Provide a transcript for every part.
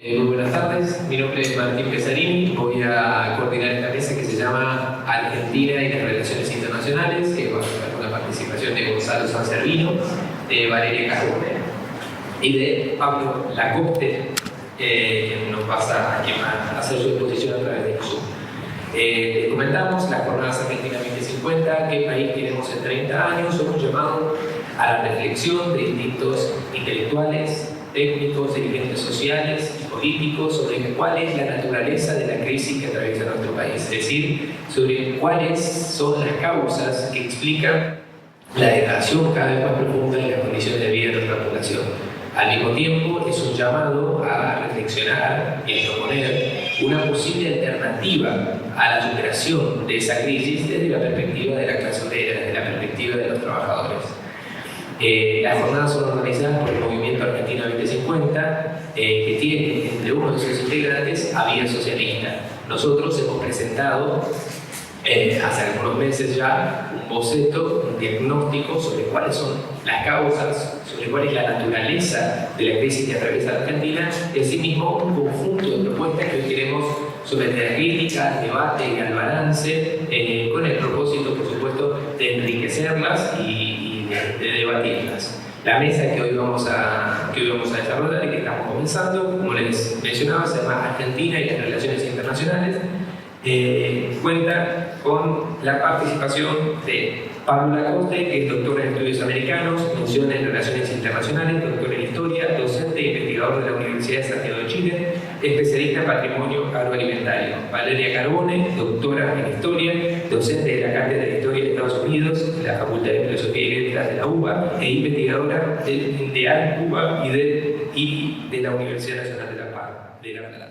Muy buenas tardes, mi nombre es Martín Pesarini, voy a coordinar esta mesa que se llama Argentina y las Relaciones Internacionales, que va a contar con la participación de Gonzalo Sanservino, de Valeria Carbone y de Pablo Lacoste, que nos pasa a hacer su exposición a través de Zoom. Les comentamos las jornadas Argentina 2050, qué país queremos en 30 años, son un llamado a la reflexión de distintos intelectuales, técnicos, dirigentes sociales y políticos sobre cuál es la naturaleza de la crisis que atraviesa nuestro país, es decir, sobre cuáles son las causas que explican la degradación cada vez más profunda de las condiciones de vida de nuestra población. Al mismo tiempo, es un llamado a reflexionar y a proponer una posible alternativa a la superación de esa crisis desde la perspectiva de la clase obrera, desde la perspectiva de los trabajadores. Las jornadas son organizadas por el Movimiento Argentina 2050, que tiene entre uno de sus integrantes a Vía Socialista. Nosotros hemos presentado hace algunos meses ya un boceto, un diagnóstico sobre cuáles son las causas, sobre cuál es la naturaleza de la crisis que atraviesa la Argentina y asimismo un conjunto de propuestas que hoy queremos someter a crítica, al debate y al balance, con el propósito, por supuesto, de enriquecerlas y de debatirlas. La mesa que hoy vamos a desarrollar y que estamos comenzando, como les mencionaba, se llama Argentina y las Relaciones Internacionales. Cuenta con la participación de Pablo Lacoste, que es doctor en estudios americanos, mención en relaciones internacionales, doctor en historia, docente e investigador de la Universidad de Santiago de Chile, especialista en patrimonio agroalimentario. Valeria Carbone, doctora en historia, docente de la Cátedra de Historia de Estados Unidos, de la Facultad de Filosofía y Letras de la UBA, e investigadora de ALCUBA y de la Universidad Nacional de La Plata.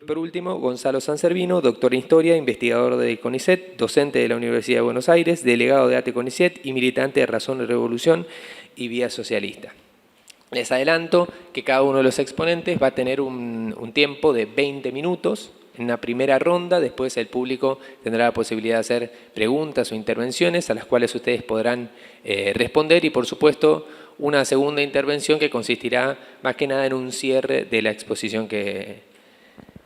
Por último, Gonzalo Sanservino, doctor en Historia, investigador de CONICET, docente de la Universidad de Buenos Aires, delegado de ATE CONICET y militante de Razón y Revolución y Vía Socialista. Les adelanto que cada uno de los exponentes va a tener un tiempo de 20 minutos en una primera ronda. Después el público tendrá la posibilidad de hacer preguntas o intervenciones a las cuales ustedes podrán responder y, por supuesto, una segunda intervención que consistirá más que nada en un cierre de la exposición que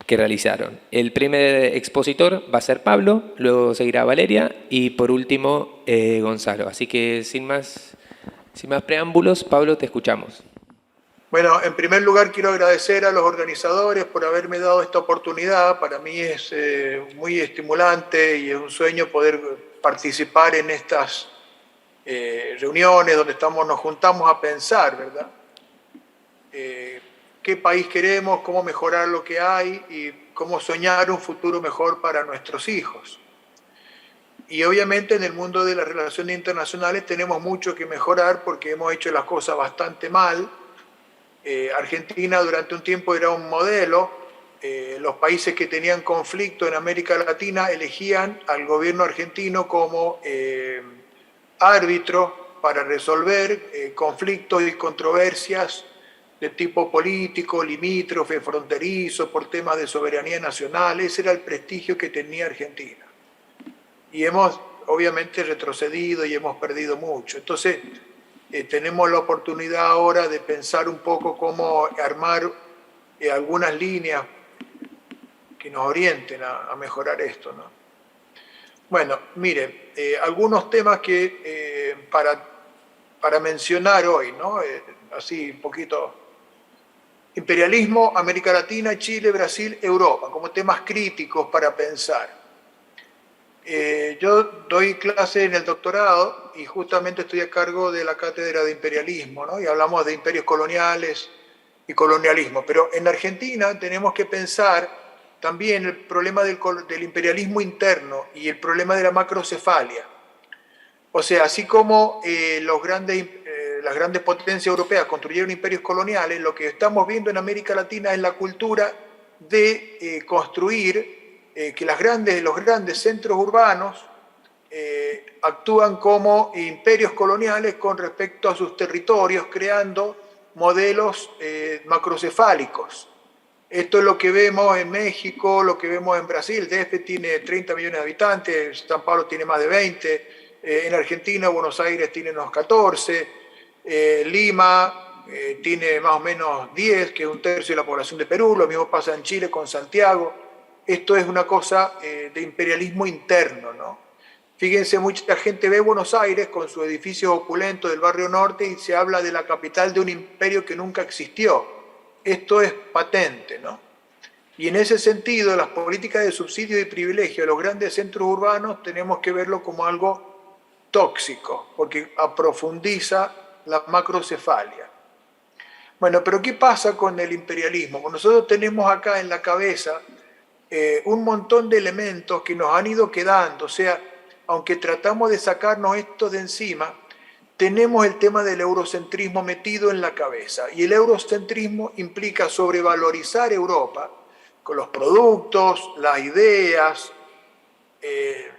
realizaron. El primer expositor va a ser Pablo, luego seguirá Valeria y por último Gonzalo. Así que sin más preámbulos, Pablo, te escuchamos. Bueno, en primer lugar quiero agradecer a los organizadores por haberme dado esta oportunidad. Para mí es muy estimulante y es un sueño poder participar en estas reuniones donde nos juntamos a pensar, ¿verdad? Qué país queremos, cómo mejorar lo que hay y cómo soñar un futuro mejor para nuestros hijos. Y obviamente en el mundo de las relaciones internacionales tenemos mucho que mejorar porque hemos hecho las cosas bastante mal. Argentina durante un tiempo era un modelo. Los países que tenían conflicto en América Latina elegían al gobierno argentino como árbitro para resolver conflictos y controversias de tipo político, limítrofe, fronterizo, por temas de soberanía nacional. Ese era el prestigio que tenía Argentina. Y hemos obviamente retrocedido y hemos perdido mucho. Entonces, tenemos la oportunidad ahora de pensar un poco cómo armar algunas líneas que nos orienten a mejorar esto, ¿no? Bueno, miren, algunos temas que para mencionar hoy, ¿no? Así un poquito. Imperialismo, América Latina, Chile, Brasil, Europa, como temas críticos para pensar. Yo doy clase en el doctorado y justamente estoy a cargo de la cátedra de imperialismo, ¿no? Y hablamos de imperios coloniales y colonialismo. Pero en Argentina tenemos que pensar también el problema del imperialismo interno y el problema de la macrocefalia. O sea, así como las grandes potencias europeas construyeron imperios coloniales, lo que estamos viendo en América Latina es la cultura de construir que los grandes centros urbanos actúan como imperios coloniales con respecto a sus territorios, creando modelos macrocefálicos. Esto es lo que vemos en México, lo que vemos en Brasil. DF tiene 30 millones de habitantes, San Pablo tiene más de 20, en Argentina, Buenos Aires tiene unos 14, Lima, tiene más o menos 10, que es un tercio de la población de Perú. Lo mismo pasa en Chile con Santiago. Esto es una cosa de imperialismo interno, ¿no? Fíjense, mucha gente ve Buenos Aires con su edificio opulento del barrio norte y se habla de la capital de un imperio que nunca existió. Esto es patente, ¿no? Y en ese sentido, las políticas de subsidio y privilegio de los grandes centros urbanos tenemos que verlo como algo tóxico, porque aprofundiza la macrocefalia. Bueno, pero ¿qué pasa con el imperialismo? Pues nosotros tenemos acá en la cabeza un montón de elementos que nos han ido quedando, o sea, aunque tratamos de sacarnos esto de encima, tenemos el tema del eurocentrismo metido en la cabeza. Y el eurocentrismo implica sobrevalorizar Europa con los productos, las ideas,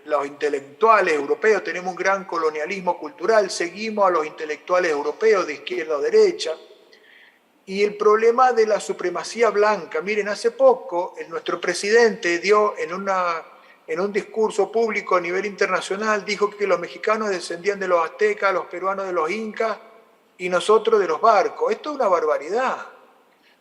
los intelectuales europeos. Tenemos un gran colonialismo cultural, seguimos a los intelectuales europeos de izquierda o derecha. Y el problema de la supremacía blanca. Miren, hace poco nuestro presidente dio en un discurso público a nivel internacional, dijo que los mexicanos descendían de los aztecas, los peruanos de los incas y nosotros de los barcos. Esto es una barbaridad.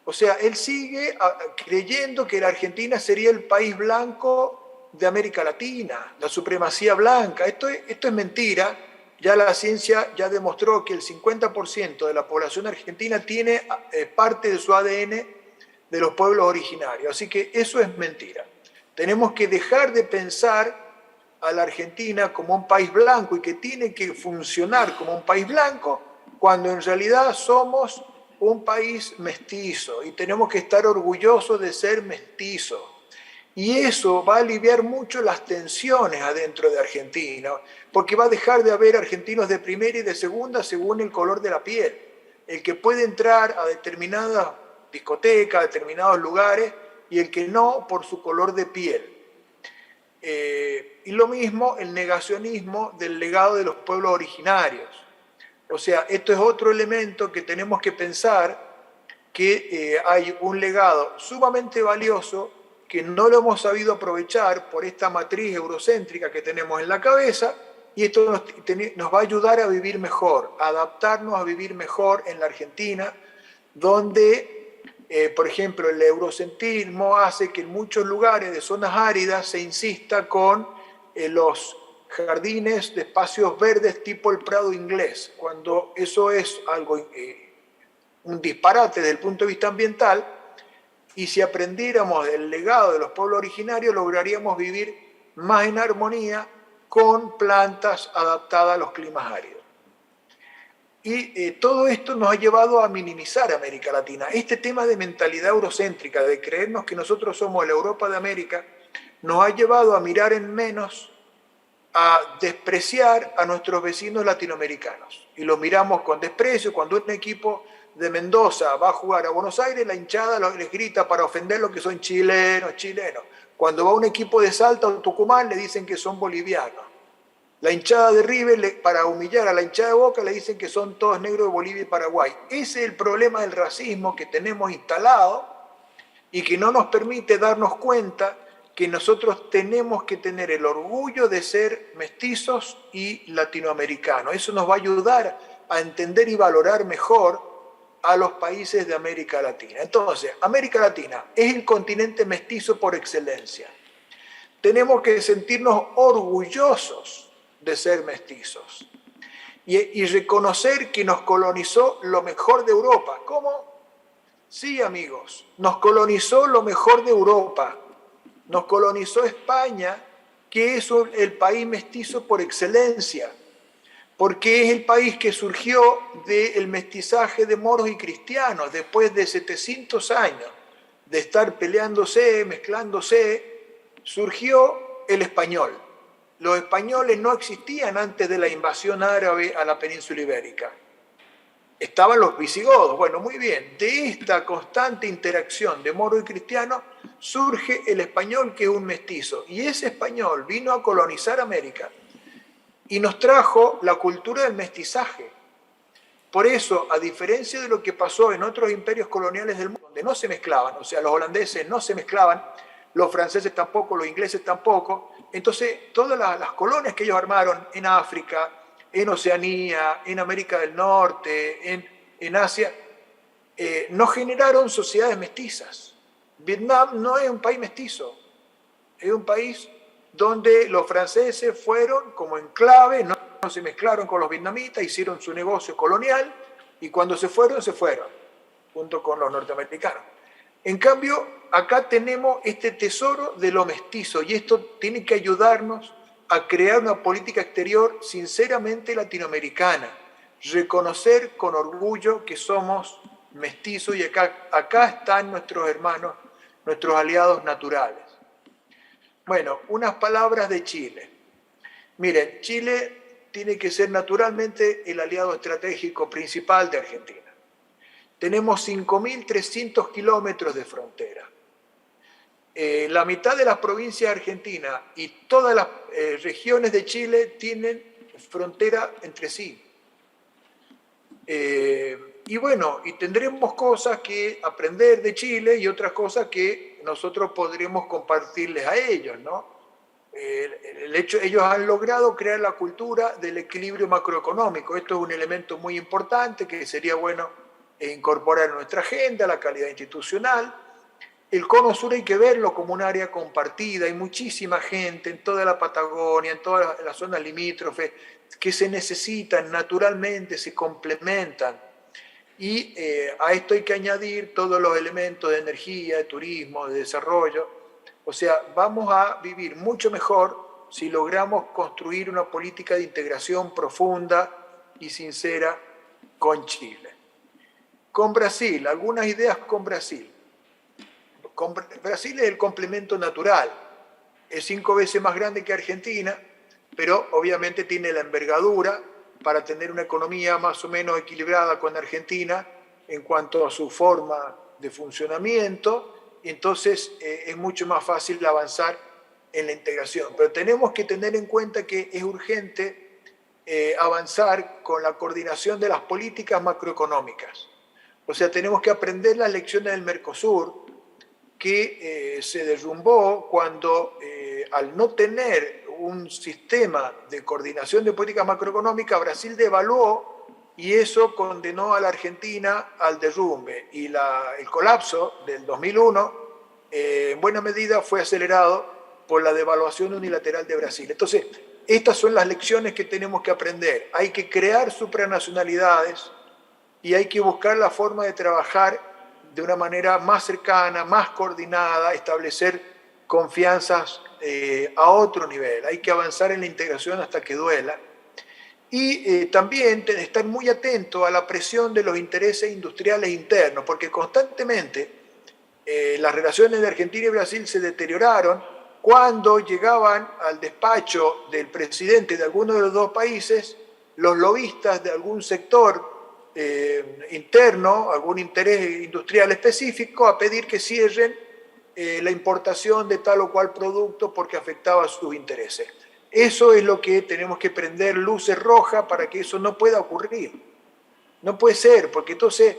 O sea, él sigue creyendo que la Argentina sería el país blanco de América Latina, la supremacía blanca. Esto es mentira. Ya la ciencia ya demostró que el 50% de la población argentina tiene parte de su ADN de los pueblos originarios. Así que eso es mentira. Tenemos que dejar de pensar a la Argentina como un país blanco y que tiene que funcionar como un país blanco cuando en realidad somos un país mestizo y tenemos que estar orgullosos de ser mestizos. Y eso va a aliviar mucho las tensiones adentro de Argentina, porque va a dejar de haber argentinos de primera y de segunda según el color de la piel. El que puede entrar a determinadas discotecas, a determinados lugares, y el que no por su color de piel. Y lo mismo el negacionismo del legado de los pueblos originarios. O sea, esto es otro elemento que tenemos que pensar, que hay un legado sumamente valioso que no lo hemos sabido aprovechar por esta matriz eurocéntrica que tenemos en la cabeza, y esto nos va a ayudar a vivir mejor, a adaptarnos a vivir mejor en la Argentina, donde, por ejemplo, el eurocentrismo hace que en muchos lugares de zonas áridas se insista con los jardines de espacios verdes tipo el Prado inglés, cuando eso es algo, un disparate desde el punto de vista ambiental. Y si aprendiéramos del legado de los pueblos originarios, lograríamos vivir más en armonía con plantas adaptadas a los climas áridos. Y todo esto nos ha llevado a minimizar América Latina. Este tema de mentalidad eurocéntrica, de creernos que nosotros somos la Europa de América, nos ha llevado a mirar en menos, a despreciar a nuestros vecinos latinoamericanos. Y los miramos con desprecio. Cuando un equipo de Mendoza va a jugar a Buenos Aires, la hinchada les grita para ofender lo que son chilenos. Cuando va un equipo de Salta o Tucumán, le dicen que son bolivianos. La hinchada de River, para humillar a la hinchada de Boca, le dicen que son todos negros de Bolivia y Paraguay. Ese es el problema del racismo que tenemos instalado y que no nos permite darnos cuenta que nosotros tenemos que tener el orgullo de ser mestizos y latinoamericanos. Eso nos va a ayudar a entender y valorar mejor a los países de América Latina. Entonces, América Latina es el continente mestizo por excelencia. Tenemos que sentirnos orgullosos de ser mestizos y reconocer que nos colonizó lo mejor de Europa. ¿Cómo? Sí, amigos, nos colonizó lo mejor de Europa. Nos colonizó España, que es el país mestizo por excelencia, porque es el país que surgió del mestizaje de moros y cristianos después de 700 años de estar peleándose, mezclándose, surgió el español. Los españoles no existían antes de la invasión árabe a la península ibérica. Estaban los visigodos. Bueno, muy bien. De esta constante interacción de moro y cristiano surge el español, que es un mestizo. Y ese español vino a colonizar América y nos trajo la cultura del mestizaje. Por eso, a diferencia de lo que pasó en otros imperios coloniales del mundo, donde no se mezclaban, o sea, los holandeses no se mezclaban, los franceses tampoco, los ingleses tampoco, entonces todas las colonias que ellos armaron en África, en Oceanía, en América del Norte, en Asia, no generaron sociedades mestizas. Vietnam no es un país mestizo, es un país donde los franceses fueron como enclave, no se mezclaron con los vietnamitas, hicieron su negocio colonial y cuando se fueron, junto con los norteamericanos. En cambio, acá tenemos este tesoro de lo mestizo y esto tiene que ayudarnos a crear una política exterior sinceramente latinoamericana, reconocer con orgullo que somos mestizos y acá están nuestros hermanos, nuestros aliados naturales. Bueno, unas palabras de Chile. Miren, Chile tiene que ser naturalmente el aliado estratégico principal de Argentina. Tenemos 5.300 kilómetros de frontera. La mitad de las provincias argentinas y todas las regiones de Chile tienen frontera entre sí. Y bueno, y tendremos cosas que aprender de Chile y otras cosas que nosotros podremos compartirles a ellos, ¿no? Ellos han logrado crear la cultura del equilibrio macroeconómico. Esto es un elemento muy importante que sería bueno incorporar en nuestra agenda, la calidad institucional. El Cono Sur hay que verlo como un área compartida. Hay muchísima gente en toda la Patagonia, en toda la zona limítrofe, que se necesitan naturalmente, se complementan. Y a esto hay que añadir todos los elementos de energía, de turismo, de desarrollo. O sea, vamos a vivir mucho mejor si logramos construir una política de integración profunda y sincera con Chile. Con Brasil, algunas ideas con Brasil. Brasil es el complemento natural. Es 5 veces más grande que Argentina, pero obviamente tiene la envergadura para tener una economía más o menos equilibrada con Argentina en cuanto a su forma de funcionamiento. Entonces es mucho más fácil avanzar en la integración. Pero tenemos que tener en cuenta que es urgente avanzar con la coordinación de las políticas macroeconómicas. O sea, tenemos que aprender las lecciones del Mercosur, que se derrumbó cuando al no tener un sistema de coordinación de políticas macroeconómicas, Brasil devaluó y eso condenó a la Argentina al derrumbe. Y el colapso del 2001 en buena medida fue acelerado por la devaluación unilateral de Brasil. Entonces, estas son las lecciones que tenemos que aprender. Hay que crear supranacionalidades y hay que buscar la forma de trabajar de una manera más cercana, más coordinada, establecer confianzas a otro nivel. Hay que avanzar en la integración hasta que duela. Y también estar muy atento a la presión de los intereses industriales internos, porque constantemente las relaciones de Argentina y Brasil se deterioraron cuando llegaban al despacho del presidente de alguno de los dos países los lobistas de algún sector interno, algún interés industrial específico, a pedir que cierren la importación de tal o cual producto porque afectaba sus intereses. Eso es lo que tenemos que prender luces rojas para que eso no pueda ocurrir. No puede ser, porque entonces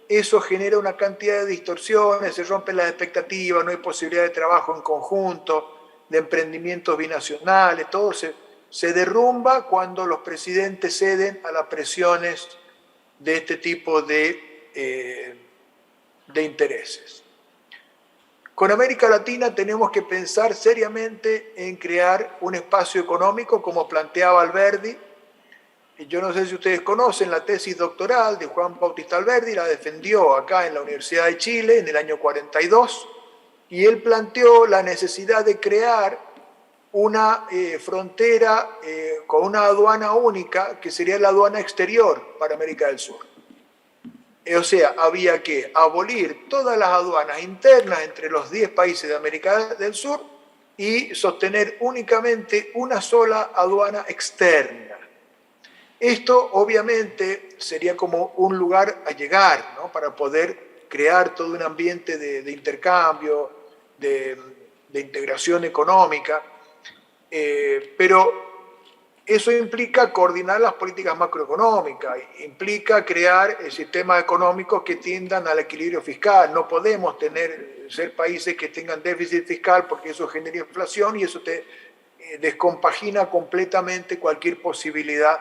eso genera una cantidad de distorsiones, se rompen las expectativas, no hay posibilidad de trabajo en conjunto, de emprendimientos binacionales, todo se derrumba cuando los presidentes ceden a las presiones de este tipo de intereses. Con América Latina tenemos que pensar seriamente en crear un espacio económico como planteaba Alberdi. Yo no sé si ustedes conocen la tesis doctoral de Juan Bautista Alberdi, la defendió acá en la Universidad de Chile en el año 42, y él planteó la necesidad de crear una frontera con una aduana única, que sería la aduana exterior para América del Sur. O sea, había que abolir todas las aduanas internas entre los 10 países de América del Sur y sostener únicamente una sola aduana externa. Esto obviamente sería como un lugar a llegar, ¿no? Para poder crear todo un ambiente de intercambio, de integración económica, pero eso implica coordinar las políticas macroeconómicas, implica crear sistemas económicos que tiendan al equilibrio fiscal. No podemos ser países que tengan déficit fiscal porque eso genera inflación y eso te descompagina completamente cualquier posibilidad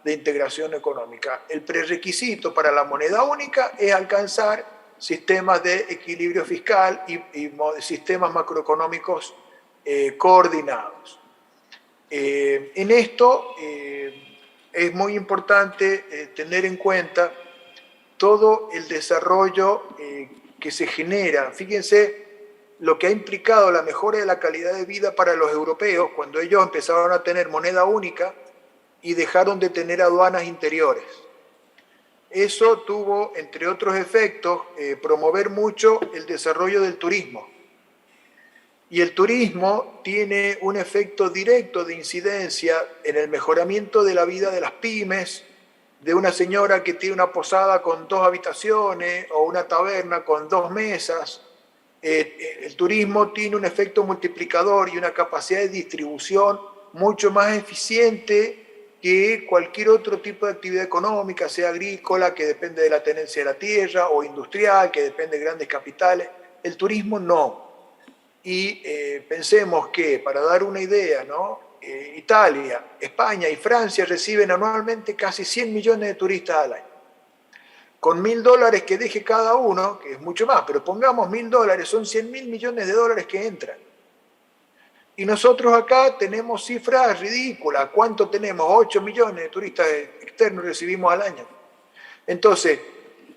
de integración económica. El prerequisito para la moneda única es alcanzar sistemas de equilibrio fiscal y sistemas macroeconómicos coordinados. En esto es muy importante tener en cuenta todo el desarrollo que se genera. Fíjense lo que ha implicado la mejora de la calidad de vida para los europeos cuando ellos empezaron a tener moneda única y dejaron de tener aduanas interiores. Eso tuvo, entre otros efectos, promover mucho el desarrollo del turismo. Y el turismo tiene un efecto directo de incidencia en el mejoramiento de la vida de las pymes, de una señora que tiene una posada con 2 habitaciones o una taberna con 2 mesas. El turismo tiene un efecto multiplicador y una capacidad de distribución mucho más eficiente que cualquier otro tipo de actividad económica, sea agrícola, que depende de la tenencia de la tierra, o industrial, que depende de grandes capitales. El turismo no. Y pensemos que, para dar una idea, ¿no? Italia, España y Francia reciben anualmente casi 100 millones de turistas al año. Con $1.000 que deje cada uno, que es mucho más, pero pongamos $1.000, son 100.000 millones de dólares que entran. Y nosotros acá tenemos cifras ridículas. ¿Cuánto tenemos? 8 millones de turistas externos recibimos al año. Entonces,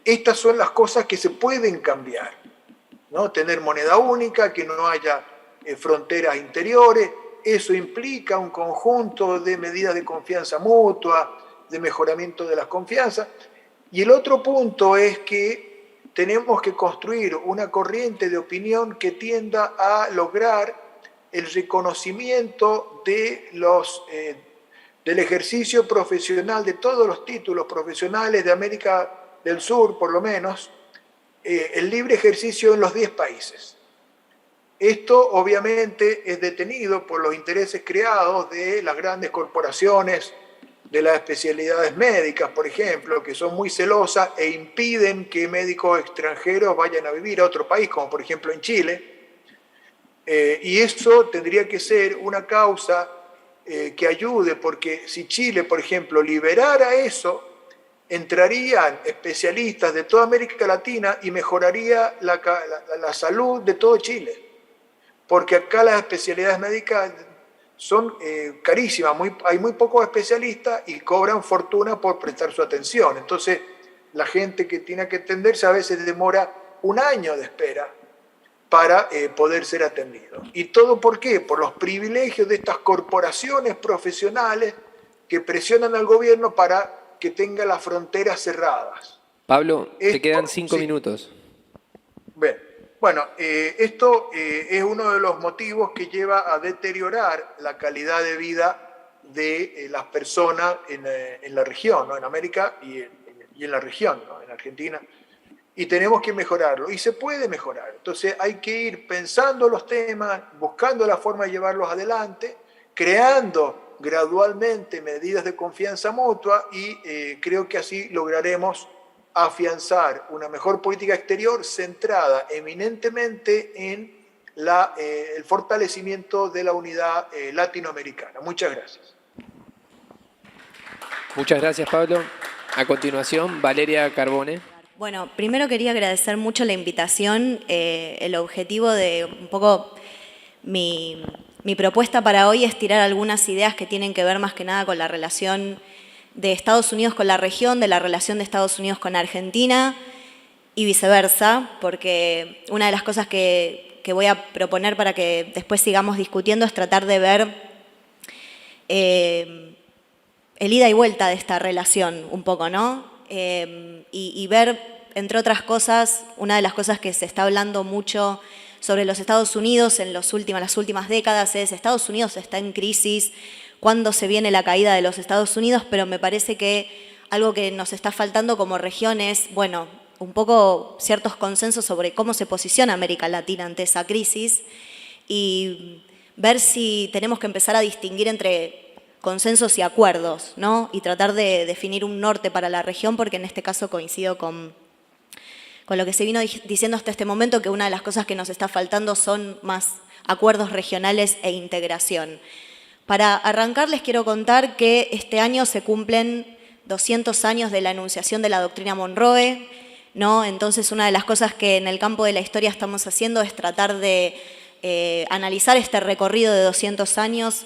estas son las cosas que se pueden cambiar, ¿no? Tener moneda única, que no haya fronteras interiores. Eso implica un conjunto de medidas de confianza mutua, de mejoramiento de las confianzas. Y el otro punto es que tenemos que construir una corriente de opinión que tienda a lograr el reconocimiento de del ejercicio profesional, de todos los títulos profesionales de América del Sur, por lo menos, el libre ejercicio en los 10 países. Esto obviamente es detenido por los intereses creados de las grandes corporaciones de las especialidades médicas, por ejemplo, que son muy celosas e impiden que médicos extranjeros vayan a vivir a otro país, como por ejemplo en Chile. Y eso tendría que ser una causa que ayude, porque si Chile, por ejemplo, liberara eso, entrarían especialistas de toda América Latina y mejoraría la salud de todo Chile. Porque acá las especialidades médicas son carísimas, hay muy pocos especialistas y cobran fortuna por prestar su atención. Entonces, la gente que tiene que atenderse a veces demora 1 año de espera para poder ser atendido. ¿Y todo por qué? Por los privilegios de estas corporaciones profesionales que presionan al gobierno para que tenga las fronteras cerradas. Pablo, te quedan 5 minutos. Bien. Bueno, esto es uno de los motivos que lleva a deteriorar la calidad de vida de las personas en la región, ¿no? En América y en la región, ¿no? En Argentina. Y tenemos que mejorarlo, y se puede mejorar. Entonces hay que ir pensando los temas, buscando la forma de llevarlos adelante, creando gradualmente medidas de confianza mutua y creo que así lograremos afianzar una mejor política exterior centrada eminentemente en el fortalecimiento de la unidad latinoamericana. Muchas gracias. Muchas gracias, Pablo. A continuación, Valeria Carbone. Bueno, primero quería agradecer mucho la invitación. El objetivo de un poco mi propuesta para hoy es tirar algunas ideas que tienen que ver más que nada con la relación de Estados Unidos con la región, de la relación de Estados Unidos con Argentina y viceversa, porque una de las cosas que voy a proponer para que después sigamos discutiendo es tratar de ver el ida y vuelta de esta relación un poco, ¿no? Y ver, entre otras cosas, una de las cosas que se está hablando mucho sobre los Estados Unidos en las últimas décadas es Estados Unidos está en crisis, cuándo se viene la caída de los Estados Unidos, pero me parece que algo que nos está faltando como región es, bueno, un poco ciertos consensos sobre cómo se posiciona América Latina ante esa crisis y ver si tenemos que empezar a distinguir entre consensos y acuerdos, ¿no? Y tratar de definir un norte para la región, porque en este caso coincido con lo que se vino diciendo hasta este momento, que una de las cosas que nos está faltando son más acuerdos regionales e integración. Para arrancar les quiero contar que este año se cumplen 200 años de la enunciación de la doctrina Monroe, ¿no? Entonces, una de las cosas que en el campo de la historia estamos haciendo es tratar de analizar este recorrido de 200 años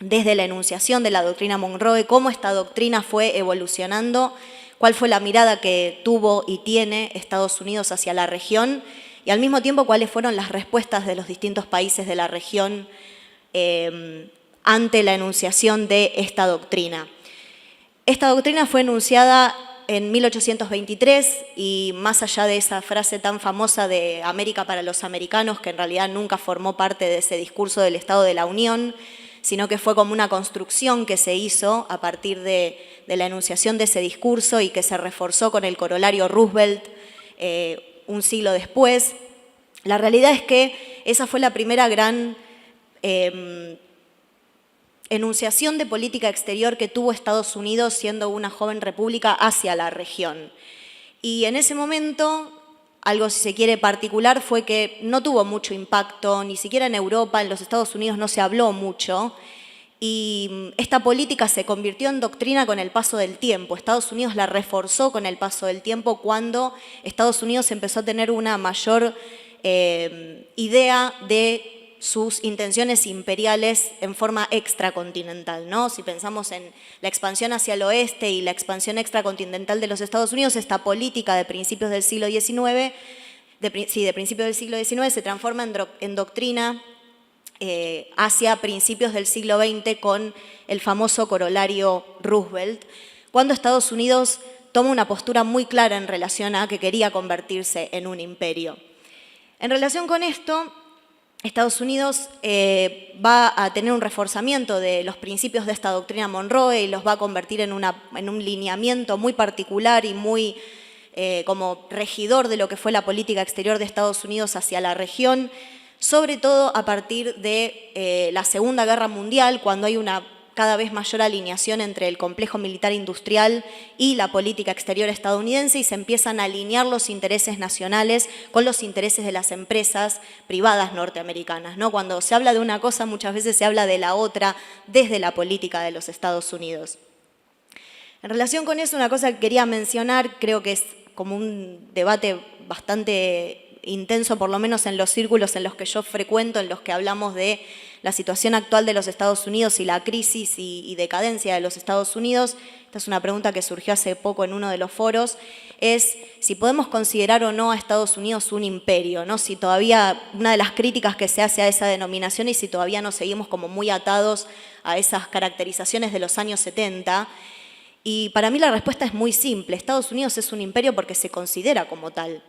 desde la enunciación de la doctrina Monroe, cómo esta doctrina fue evolucionando, cuál fue la mirada que tuvo y tiene Estados Unidos hacia la región y al mismo tiempo cuáles fueron las respuestas de los distintos países de la región ante la enunciación de esta doctrina. Esta doctrina fue enunciada en 1823 y más allá de esa frase tan famosa de América para los americanos, que en realidad nunca formó parte de ese discurso del Estado de la Unión, sino que fue como una construcción que se hizo a partir de la enunciación de ese discurso y que se reforzó con el corolario Roosevelt un siglo después. La realidad es que esa fue la primera gran enunciación de política exterior que tuvo Estados Unidos siendo una joven república hacia la región. Y en ese momento, algo si se quiere particular fue que no tuvo mucho impacto, ni siquiera en Europa, en los Estados Unidos no se habló mucho, y esta política se convirtió en doctrina con el paso del tiempo. Estados Unidos la reforzó con el paso del tiempo cuando Estados Unidos empezó a tener una mayor idea de sus intenciones imperiales en forma extracontinental, ¿no? Si pensamos en la expansión hacia el oeste y la expansión extracontinental de los Estados Unidos, esta política de principios del siglo XIX, de principios del siglo XIX se transforma en doctrina hacia principios del siglo XX con el famoso corolario Roosevelt, cuando Estados Unidos toma una postura muy clara en relación a que quería convertirse en un imperio. En relación con esto, Estados Unidos va a tener un reforzamiento de los principios de esta doctrina Monroe y los va a convertir en un lineamiento muy particular y muy como regidor de lo que fue la política exterior de Estados Unidos hacia la región, sobre todo a partir de la Segunda Guerra Mundial, cuando hay una cada vez mayor alineación entre el complejo militar industrial y la política exterior estadounidense y se empiezan a alinear los intereses nacionales con los intereses de las empresas privadas norteamericanas, ¿no? Cuando se habla de una cosa, muchas veces se habla de la otra desde la política de los Estados Unidos. En relación con eso, una cosa que quería mencionar, creo que es como un debate bastante intenso, por lo menos en los círculos en los que yo frecuento, en los que hablamos de la situación actual de los Estados Unidos y la crisis y decadencia de los Estados Unidos. Esta es una pregunta que surgió hace poco en uno de los foros, es si podemos considerar o no a Estados Unidos un imperio, ¿no? Si todavía, una de las críticas que se hace a esa denominación y si todavía nos seguimos como muy atados a esas caracterizaciones de los años 70. Y para mí la respuesta es muy simple. Estados Unidos es un imperio porque se considera como tal.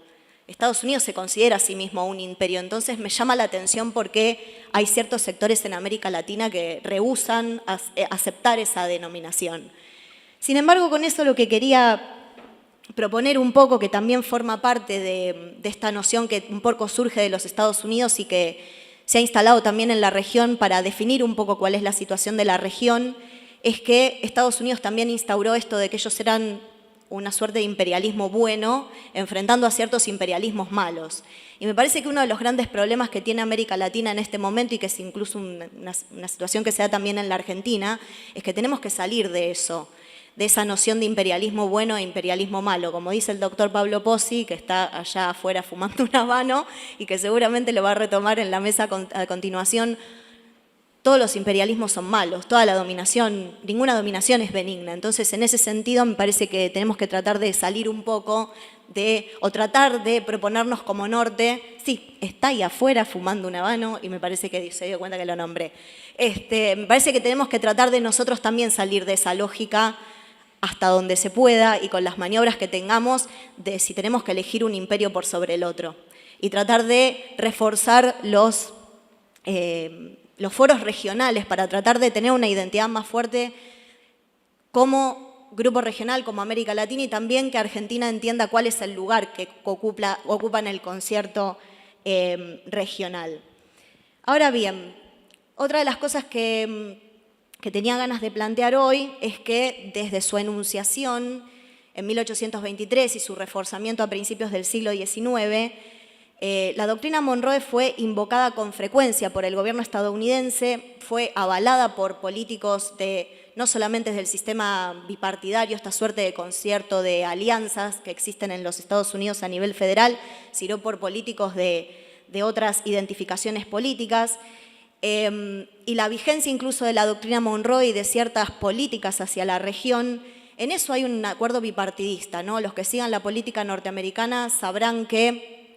Estados Unidos se considera a sí mismo un imperio, entonces me llama la atención porque hay ciertos sectores en América Latina que rehúsan aceptar esa denominación. Sin embargo, con eso lo que quería proponer un poco, que también forma parte de esta noción que un poco surge de los Estados Unidos y que se ha instalado también en la región para definir un poco cuál es la situación de la región, es que Estados Unidos también instauró esto de que ellos eran una suerte de imperialismo bueno, enfrentando a ciertos imperialismos malos. Y me parece que uno de los grandes problemas que tiene América Latina en este momento, y que es incluso una situación que se da también en la Argentina, es que tenemos que salir de eso, de esa noción de imperialismo bueno e imperialismo malo. Como dice el doctor Pablo Pozzi, que está allá afuera fumando un habano y que seguramente lo va a retomar en la mesa a continuación, todos los imperialismos son malos, toda la dominación, ninguna dominación es benigna. Entonces, en ese sentido, me parece que tenemos que tratar de salir un poco o tratar de proponernos como norte. Sí, está ahí afuera fumando un habano y me parece que se dio cuenta que lo nombré. Me parece que tenemos que tratar de nosotros también salir de esa lógica hasta donde se pueda y con las maniobras que tengamos de si tenemos que elegir un imperio por sobre el otro. Y tratar de reforzar los foros regionales para tratar de tener una identidad más fuerte como grupo regional, como América Latina, y también que Argentina entienda cuál es el lugar que ocupa en el concierto regional. Ahora bien, otra de las cosas que tenía ganas de plantear hoy es que desde su enunciación en 1823 y su reforzamiento a principios del siglo XIX, la doctrina Monroe fue invocada con frecuencia por el gobierno estadounidense, fue avalada por políticos no solamente desde el sistema bipartidario, esta suerte de concierto de alianzas que existen en los Estados Unidos a nivel federal, sino por políticos de otras identificaciones políticas, y la vigencia incluso de la doctrina Monroe y de ciertas políticas hacia la región. En eso hay un acuerdo bipartidista, ¿no? Los que sigan la política norteamericana sabrán que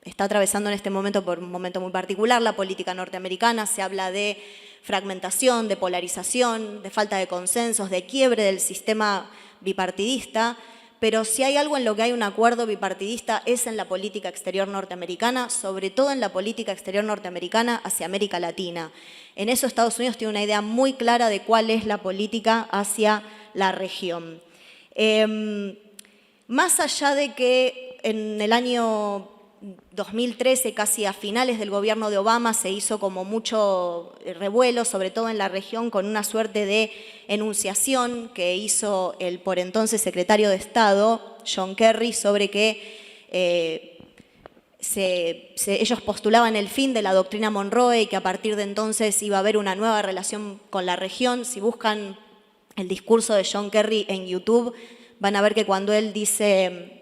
está atravesando en este momento por un momento muy particular la política norteamericana. Se habla de fragmentación, de polarización, de falta de consensos, de quiebre del sistema bipartidista, pero si hay algo en lo que hay un acuerdo bipartidista es en la política exterior norteamericana, sobre todo en la política exterior norteamericana hacia América Latina. En eso Estados Unidos tiene una idea muy clara de cuál es la política hacia la región. Más allá de que en el año 2013, casi a finales del gobierno de Obama, se hizo como mucho revuelo, sobre todo en la región, con una suerte de enunciación que hizo el por entonces secretario de Estado, John Kerry, sobre que ellos postulaban el fin de la doctrina Monroe y que a partir de entonces iba a haber una nueva relación con la región. Si buscan el discurso de John Kerry en YouTube, van a ver que cuando él dice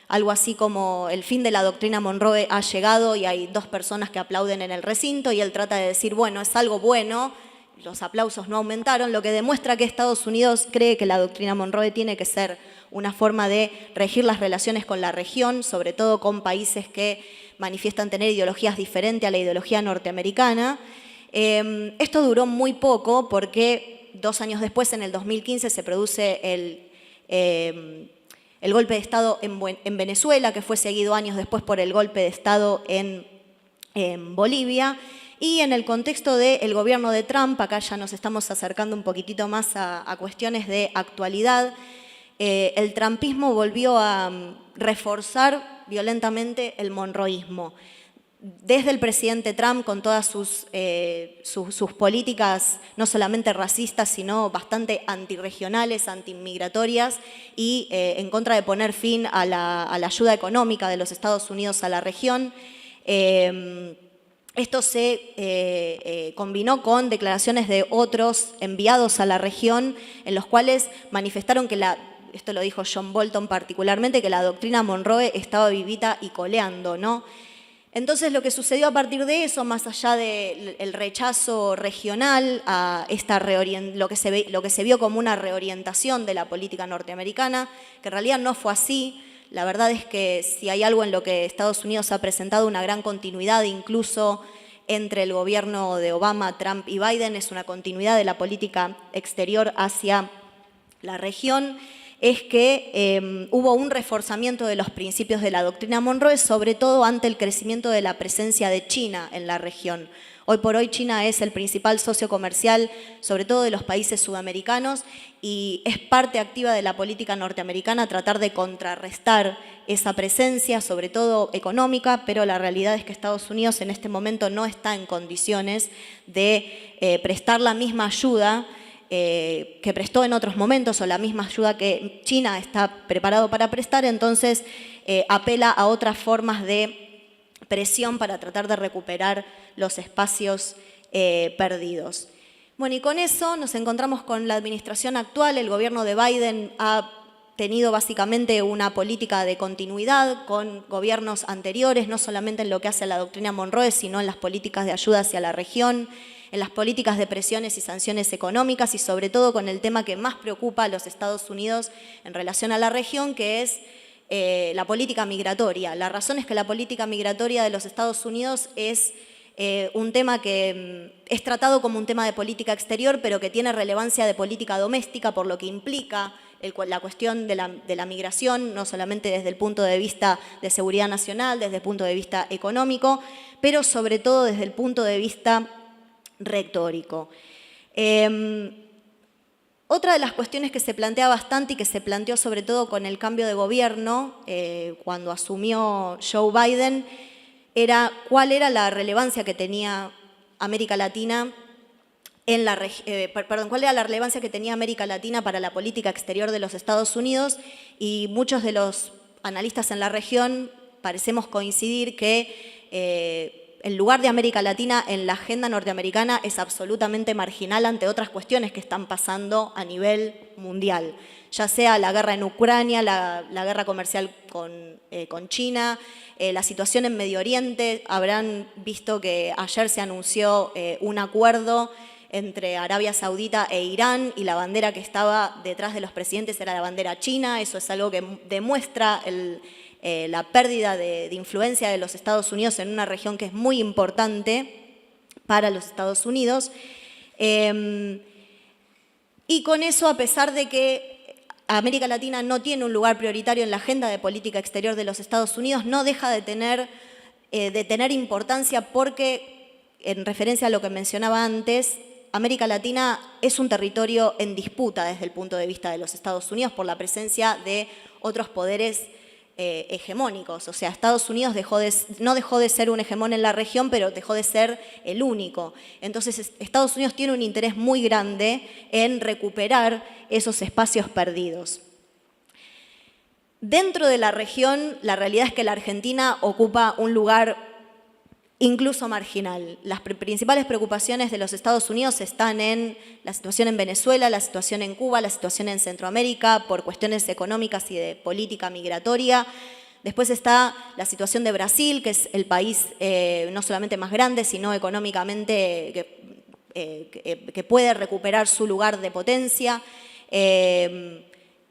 algo así como el fin de la doctrina Monroe ha llegado y hay 2 personas que aplauden en el recinto y él trata de decir, bueno, es algo bueno, los aplausos no aumentaron, lo que demuestra que Estados Unidos cree que la doctrina Monroe tiene que ser una forma de regir las relaciones con la región, sobre todo con países que manifiestan tener ideologías diferentes a la ideología norteamericana. Esto duró muy poco porque 2 años después, en el 2015, se produce el golpe de Estado en Venezuela, que fue seguido años después por el golpe de Estado en Bolivia. Y en el contexto del gobierno de Trump, acá ya nos estamos acercando un poquitito más a cuestiones de actualidad, el trumpismo volvió a reforzar violentamente el monroísmo. Desde el presidente Trump, con todas sus políticas no solamente racistas, sino bastante antirregionales, antiinmigratorias y en contra de poner fin a la ayuda económica de los Estados Unidos a la región. Esto se combinó con declaraciones de otros enviados a la región en los cuales manifestaron que esto lo dijo John Bolton particularmente, que la doctrina Monroe estaba vivita y coleando, ¿no? Entonces, lo que sucedió a partir de eso, más allá del rechazo regional a lo que se vio como una reorientación de la política norteamericana, que en realidad no fue así. La verdad es que si hay algo en lo que Estados Unidos ha presentado una gran continuidad, incluso entre el gobierno de Obama, Trump y Biden, es una continuidad de la política exterior hacia la región, es que hubo un reforzamiento de los principios de la doctrina Monroe, sobre todo ante el crecimiento de la presencia de China en la región. Hoy por hoy China es el principal socio comercial, sobre todo de los países sudamericanos, y es parte activa de la política norteamericana tratar de contrarrestar esa presencia, sobre todo económica, pero la realidad es que Estados Unidos en este momento no está en condiciones de prestar la misma ayuda que prestó en otros momentos o la misma ayuda que China está preparado para prestar, entonces apela a otras formas de presión para tratar de recuperar los espacios perdidos. Bueno, y con eso nos encontramos con la administración actual. El gobierno de Biden ha tenido básicamente una política de continuidad con gobiernos anteriores, no solamente en lo que hace a la doctrina Monroe, sino en las políticas de ayuda hacia la región, en las políticas de presiones y sanciones económicas y sobre todo con el tema que más preocupa a los Estados Unidos en relación a la región, que es la política migratoria. La razón es que la política migratoria de los Estados Unidos es un tema que es tratado como un tema de política exterior, pero que tiene relevancia de política doméstica, por lo que implica la cuestión de la migración, no solamente desde el punto de vista de seguridad nacional, desde el punto de vista económico, pero sobre todo desde el punto de vista retórico. Otra de las cuestiones que se plantea bastante y que se planteó sobre todo con el cambio de gobierno, cuando asumió Joe Biden, era cuál era la relevancia que tenía América Latina cuál era la relevancia que tenía América Latina para la política exterior de los Estados Unidos, y muchos de los analistas en la región parecemos coincidir que el lugar de América Latina en la agenda norteamericana es absolutamente marginal ante otras cuestiones que están pasando a nivel mundial, ya sea la guerra en Ucrania, la guerra comercial con China, la situación en Medio Oriente. Habrán visto que ayer se anunció un acuerdo entre Arabia Saudita e Irán y la bandera que estaba detrás de los presidentes era la bandera china. Eso es algo que demuestra la pérdida de influencia de los Estados Unidos en una región que es muy importante para los Estados Unidos. Y con eso, a pesar de que América Latina no tiene un lugar prioritario en la agenda de política exterior de los Estados Unidos, no deja de tener importancia porque, en referencia a lo que mencionaba antes, América Latina es un territorio en disputa desde el punto de vista de los Estados Unidos por la presencia de otros poderes hegemónicos. O sea, Estados Unidos no dejó de ser un hegemón en la región, pero dejó de ser el único. Entonces, Estados Unidos tiene un interés muy grande en recuperar esos espacios perdidos. Dentro de la región, la realidad es que la Argentina ocupa un lugar incluso marginal. Las principales preocupaciones de los Estados Unidos están en la situación en Venezuela, la situación en Cuba, la situación en Centroamérica, por cuestiones económicas y de política migratoria. Después está la situación de Brasil, que es el país no solamente más grande, sino económicamente que puede recuperar su lugar de potencia.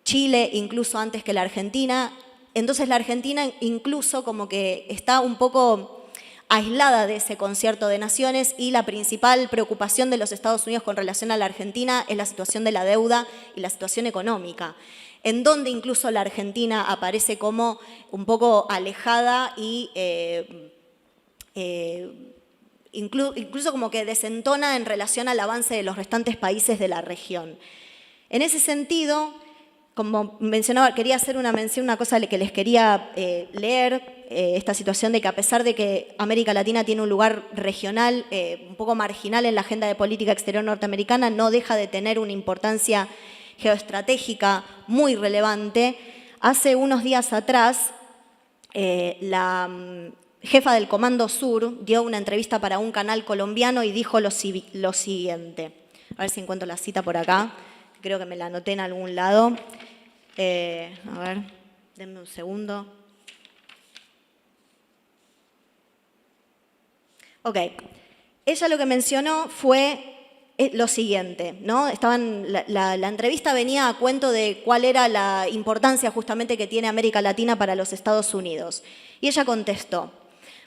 Chile, incluso antes que la Argentina. Entonces la Argentina incluso como que está un poco aislada de ese concierto de naciones y la principal preocupación de los Estados Unidos con relación a la Argentina es la situación de la deuda y la situación económica, en donde incluso la Argentina aparece como un poco alejada y incluso como que desentona en relación al avance de los restantes países de la región. En ese sentido, como mencionaba, quería hacer una mención, una cosa que les quería leer, esta situación de que a pesar de que América Latina tiene un lugar regional un poco marginal en la agenda de política exterior norteamericana, no deja de tener una importancia geoestratégica muy relevante. Hace unos días atrás, la jefa del Comando Sur dio una entrevista para un canal colombiano y dijo lo siguiente. A ver si encuentro la cita por acá. Creo que me la anoté en algún lado. A ver, denme un segundo. Ok. Ella lo que mencionó fue lo siguiente, ¿no? La entrevista venía a cuento de cuál era la importancia justamente que tiene América Latina para los Estados Unidos. Y ella contestó,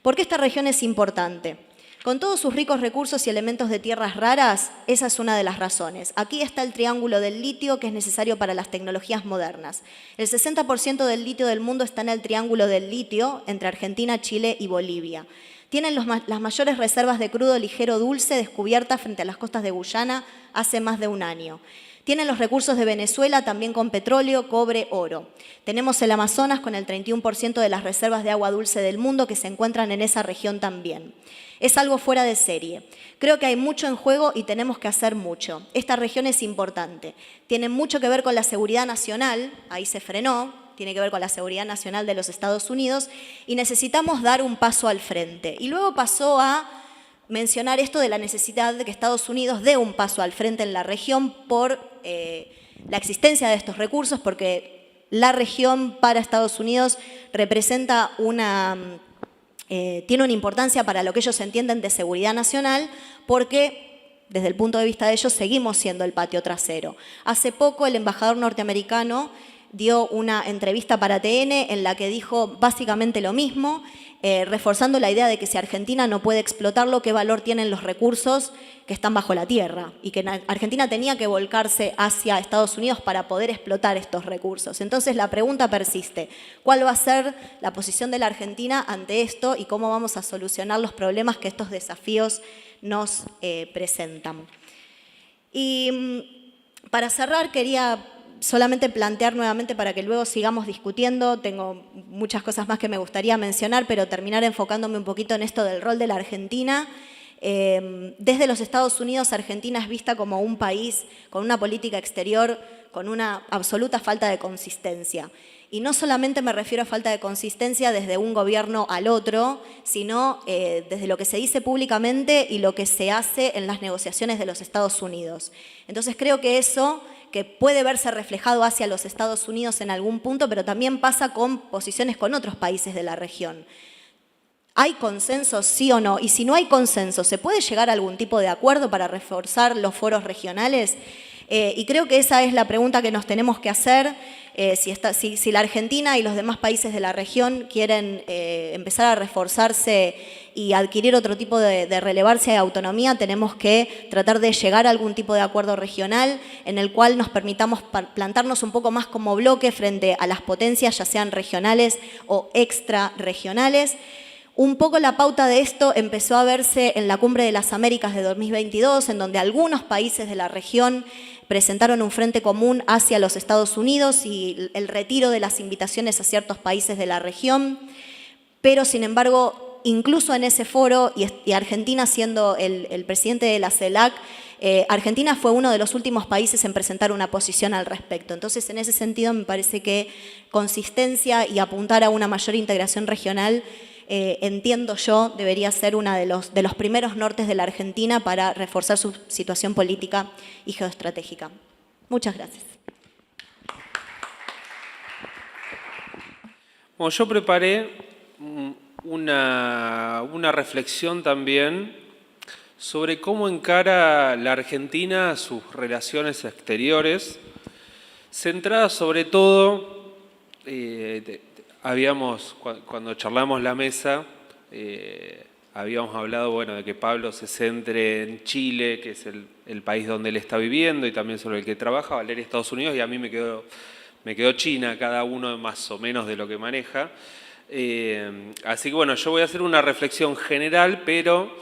¿por qué esta región es importante? Con todos sus ricos recursos y elementos de tierras raras, esa es una de las razones. Aquí está el triángulo del litio que es necesario para las tecnologías modernas. El 60% del litio del mundo está en el triángulo del litio entre Argentina, Chile y Bolivia. Tienen las mayores reservas de crudo ligero dulce descubiertas frente a las costas de Guyana hace más de un año. Tienen los recursos de Venezuela también con petróleo, cobre, oro. Tenemos el Amazonas con el 31% de las reservas de agua dulce del mundo que se encuentran en esa región también. Es algo fuera de serie. Creo que hay mucho en juego y tenemos que hacer mucho. Esta región es importante. Tiene mucho que ver con la seguridad nacional, ahí se frenó, tiene que ver con la seguridad nacional de los Estados Unidos y necesitamos dar un paso al frente. Y luego pasó a mencionar esto de la necesidad de que Estados Unidos dé un paso al frente en la región por la existencia de estos recursos, porque la región para Estados Unidos representa tiene una importancia para lo que ellos entienden de seguridad nacional, porque desde el punto de vista de ellos seguimos siendo el patio trasero. Hace poco el embajador norteamericano dio una entrevista para TN en la que dijo básicamente lo mismo, reforzando la idea de que si Argentina no puede explotarlo, ¿qué valor tienen los recursos que están bajo la tierra? Y que Argentina tenía que volcarse hacia Estados Unidos para poder explotar estos recursos. Entonces la pregunta persiste, ¿cuál va a ser la posición de la Argentina ante esto y cómo vamos a solucionar los problemas que estos desafíos nos presentan? Y para cerrar quería solamente plantear nuevamente para que luego sigamos discutiendo. Tengo muchas cosas más que me gustaría mencionar, pero terminar enfocándome un poquito en esto del rol de la Argentina. Desde los Estados Unidos, Argentina es vista como un país con una política exterior con una absoluta falta de consistencia. Y no solamente me refiero a falta de consistencia desde un gobierno al otro, sino desde lo que se dice públicamente y lo que se hace en las negociaciones de los Estados Unidos. Entonces creo que eso, que puede verse reflejado hacia los Estados Unidos en algún punto, pero también pasa con posiciones con otros países de la región. ¿Hay consenso, sí o no? Y si no hay consenso, ¿se puede llegar a algún tipo de acuerdo para reforzar los foros regionales? Y creo que esa es la pregunta que nos tenemos que hacer. Si la Argentina y los demás países de la región quieren empezar a reforzarse y adquirir otro tipo de relevancia y autonomía, tenemos que tratar de llegar a algún tipo de acuerdo regional en el cual nos permitamos plantarnos un poco más como bloque frente a las potencias, ya sean regionales o extrarregionales. Un poco la pauta de esto empezó a verse en la Cumbre de las Américas de 2022, en donde algunos países de la región presentaron un frente común hacia los Estados Unidos y el retiro de las invitaciones a ciertos países de la región. Pero, sin embargo, incluso en ese foro, y Argentina siendo el presidente de la CELAC, Argentina fue uno de los últimos países en presentar una posición al respecto. Entonces, en ese sentido, me parece que consistencia y apuntar a una mayor integración regional entiendo yo, debería ser uno de los primeros nortes de la Argentina para reforzar su situación política y geoestratégica. Muchas gracias. Bueno, yo preparé una reflexión también sobre cómo encara la Argentina sus relaciones exteriores, centradas sobre todo, cuando charlamos la mesa, habíamos hablado, bueno, de que Pablo se centre en Chile, que es el país donde él está viviendo y también sobre el que trabaja, Valeria Estados Unidos, y a mí me quedó China, cada uno más o menos de lo que maneja. Así que bueno, yo voy a hacer una reflexión general, pero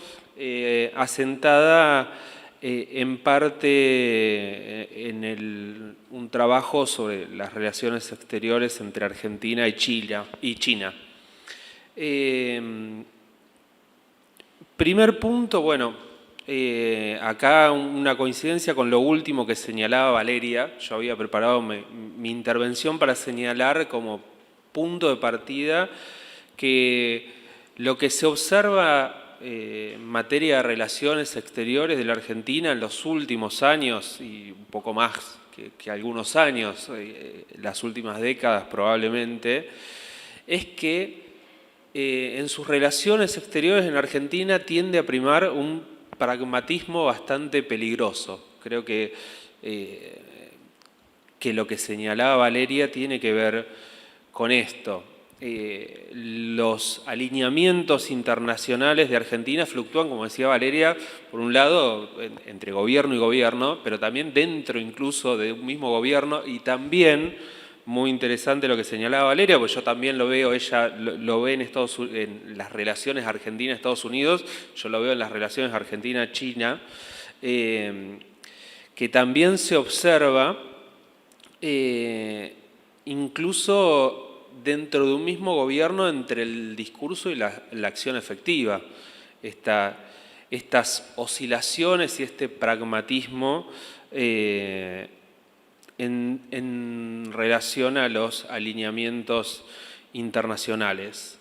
asentada en parte en un trabajo sobre las relaciones exteriores entre Argentina y China. Primer punto, bueno, acá una coincidencia con lo último que señalaba Valeria. Yo había preparado mi intervención para señalar como punto de partida que lo que se observa en materia de relaciones exteriores de la Argentina en los últimos años, y un poco más que algunos años, las últimas décadas probablemente, es que en sus relaciones exteriores en Argentina tiende a primar un pragmatismo bastante peligroso. Creo que lo que señalaba Valeria tiene que ver con esto. Los alineamientos internacionales de Argentina fluctúan, como decía Valeria, por un lado entre gobierno y gobierno, pero también dentro incluso de un mismo gobierno, y también, muy interesante lo que señalaba Valeria, porque yo también lo veo, ella lo ve en las relaciones Argentina-Estados Unidos, yo lo veo en las relaciones Argentina-China, que también se observa incluso dentro de un mismo gobierno entre el discurso y la acción efectiva. Estas oscilaciones y este pragmatismo en relación a los alineamientos internacionales.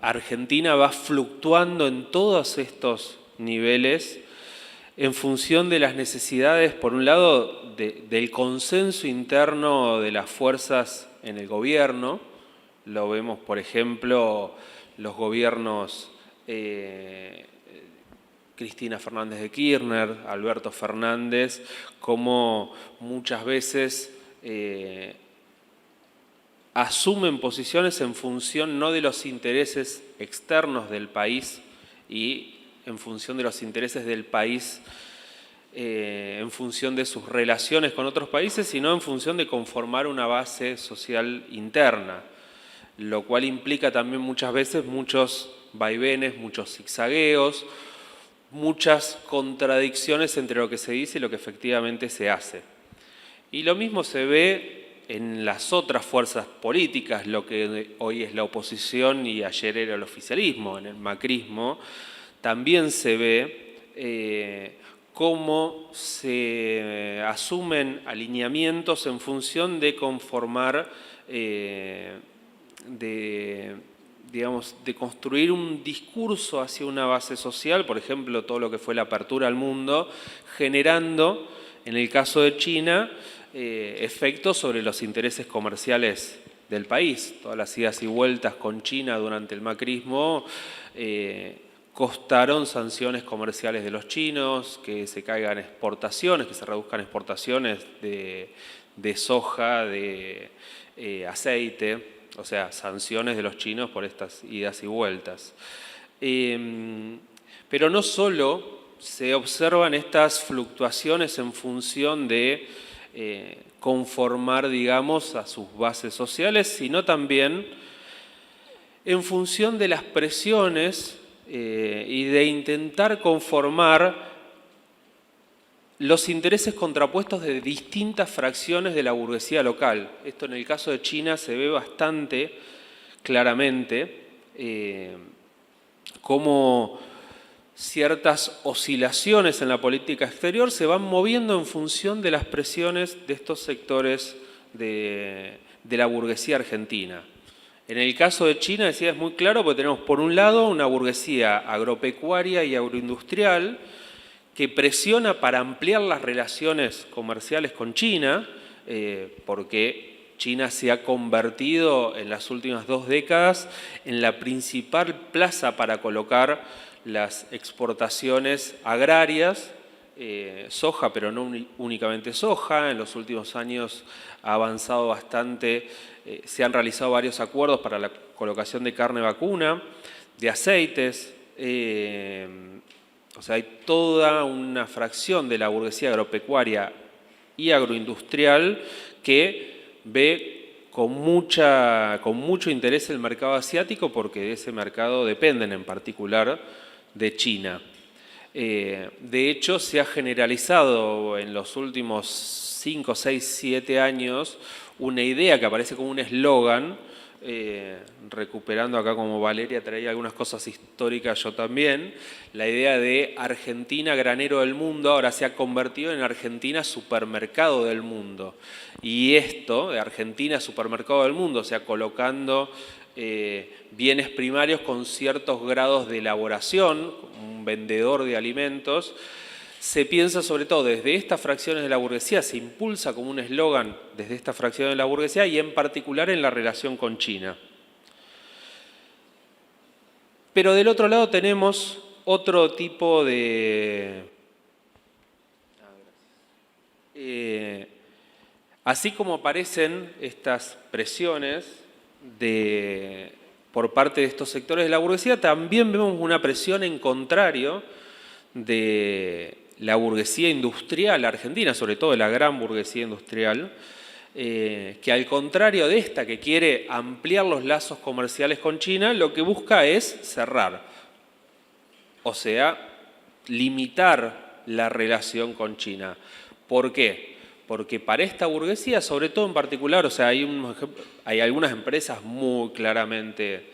Argentina va fluctuando en todos estos niveles en función de las necesidades, por un lado, del consenso interno de las fuerzas en el gobierno. Lo vemos, por ejemplo, los gobiernos Cristina Fernández de Kirchner, Alberto Fernández, como muchas veces asumen posiciones en función no de los intereses externos del país y en función de los intereses del país, en función de sus relaciones con otros países, sino en función de conformar una base social interna, lo cual implica también muchas veces muchos vaivenes, muchos zigzagueos, muchas contradicciones entre lo que se dice y lo que efectivamente se hace. Y lo mismo se ve en las otras fuerzas políticas, lo que hoy es la oposición y ayer era el oficialismo, en el macrismo, también se ve cómo se asumen alineamientos en función de conformar, digamos, de construir un discurso hacia una base social, por ejemplo, todo lo que fue la apertura al mundo, generando, en el caso de China, efectos sobre los intereses comerciales del país. Todas las idas y vueltas con China durante el macrismo costaron sanciones comerciales de los chinos, que se caigan exportaciones, que se reduzcan exportaciones de soja, de aceite, o sea, sanciones de los chinos por estas idas y vueltas. Pero no solo se observan estas fluctuaciones en función de conformar, digamos, a sus bases sociales, sino también en función de las presiones y de intentar conformar los intereses contrapuestos de distintas fracciones de la burguesía local. Esto en el caso de China se ve bastante claramente, cómo ciertas oscilaciones en la política exterior se van moviendo en función de las presiones de estos sectores de la burguesía argentina. En el caso de China, decía, es muy claro porque tenemos por un lado una burguesía agropecuaria y agroindustrial que presiona para ampliar las relaciones comerciales con China, porque China se ha convertido en las últimas 2 décadas en la principal plaza para colocar las exportaciones agrarias, soja, pero no únicamente soja. En los últimos años ha avanzado bastante, se han realizado varios acuerdos para la colocación de carne vacuna, de aceites. O sea, hay toda una fracción de la burguesía agropecuaria y agroindustrial que ve con mucho interés el mercado asiático, porque de ese mercado dependen en particular de China. De hecho, se ha generalizado en los últimos 5, 6, 7 años una idea que aparece como un eslogan, recuperando acá como Valeria traía algunas cosas históricas, yo también, la idea de Argentina granero del mundo ahora se ha convertido en Argentina supermercado del mundo. Y esto, de Argentina supermercado del mundo, o sea, colocando bienes primarios con ciertos grados de elaboración, un vendedor de alimentos, se piensa sobre todo desde estas fracciones de la burguesía, se impulsa como un eslogan desde estas fracciones de la burguesía y en particular en la relación con China. Pero del otro lado tenemos otro tipo de... así como aparecen estas presiones por parte de estos sectores de la burguesía, también vemos una presión en contrario de la burguesía industrial argentina, sobre todo de la gran burguesía industrial, que al contrario de esta que quiere ampliar los lazos comerciales con China, lo que busca es cerrar, o sea, limitar la relación con China. ¿Por qué? Porque para esta burguesía, sobre todo en particular, o sea, hay algunas empresas muy claramente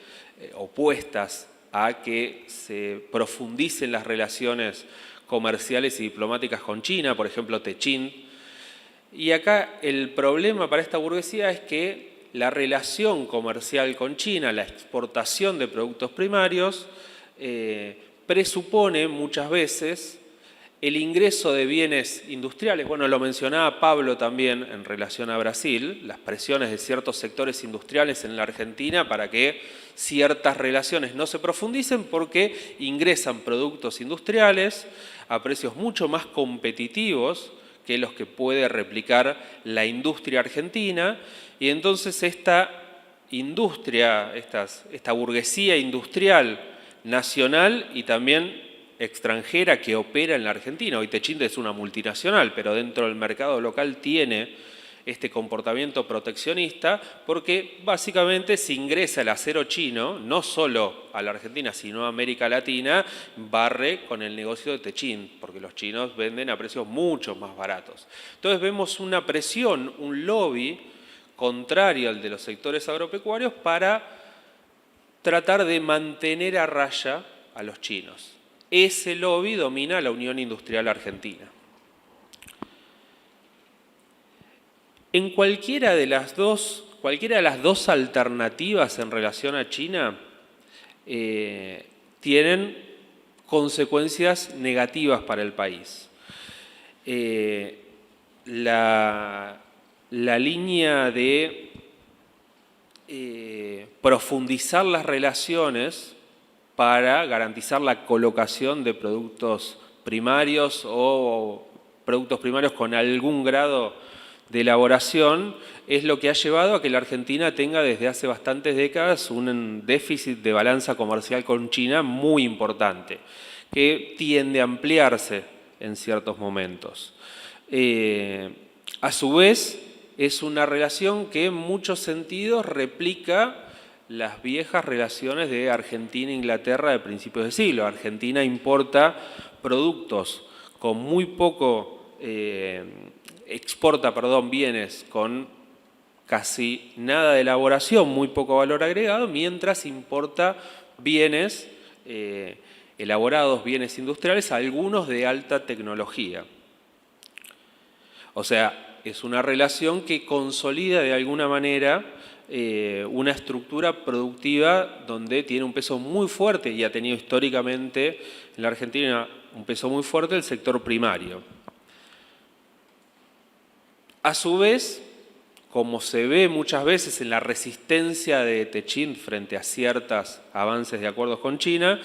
opuestas a que se profundicen las relaciones comerciales y diplomáticas con China, por ejemplo, Techint. Y acá el problema para esta burguesía es que la relación comercial con China, la exportación de productos primarios, presupone muchas veces el ingreso de bienes industriales. Bueno, lo mencionaba Pablo también en relación a Brasil, las presiones de ciertos sectores industriales en la Argentina para que ciertas relaciones no se profundicen porque ingresan productos industriales a precios mucho más competitivos que los que puede replicar la industria argentina, y entonces esta industria, esta burguesía industrial nacional y también extranjera que opera en la Argentina. Hoy Techint es una multinacional, pero dentro del mercado local tiene este comportamiento proteccionista porque básicamente si ingresa el acero chino, no solo a la Argentina, sino a América Latina, barre con el negocio de Techint, porque los chinos venden a precios mucho más baratos. Entonces vemos una presión, un lobby contrario al de los sectores agropecuarios para tratar de mantener a raya a los chinos. ese lobby domina la Unión Industrial Argentina. En cualquiera de las dos alternativas en relación a China tienen consecuencias negativas para el país. La línea de profundizar las relaciones para garantizar la colocación de productos primarios o productos primarios con algún grado de elaboración es lo que ha llevado a que la Argentina tenga desde hace bastantes décadas un déficit de balanza comercial con China muy importante, que tiende a ampliarse en ciertos momentos. A su vez, es una relación que en muchos sentidos replica las viejas relaciones de Argentina e Inglaterra de principios de siglo. Argentina importa productos con muy poco, exporta bienes con casi nada de elaboración, muy poco valor agregado, mientras importa bienes elaborados, bienes industriales, algunos de alta tecnología. O sea, es una relación que consolida de alguna manera una estructura productiva donde tiene un peso muy fuerte y ha tenido históricamente en la Argentina un peso muy fuerte el sector primario. A su vez, como se ve muchas veces en la resistencia de Techint frente a ciertos avances de acuerdos con China,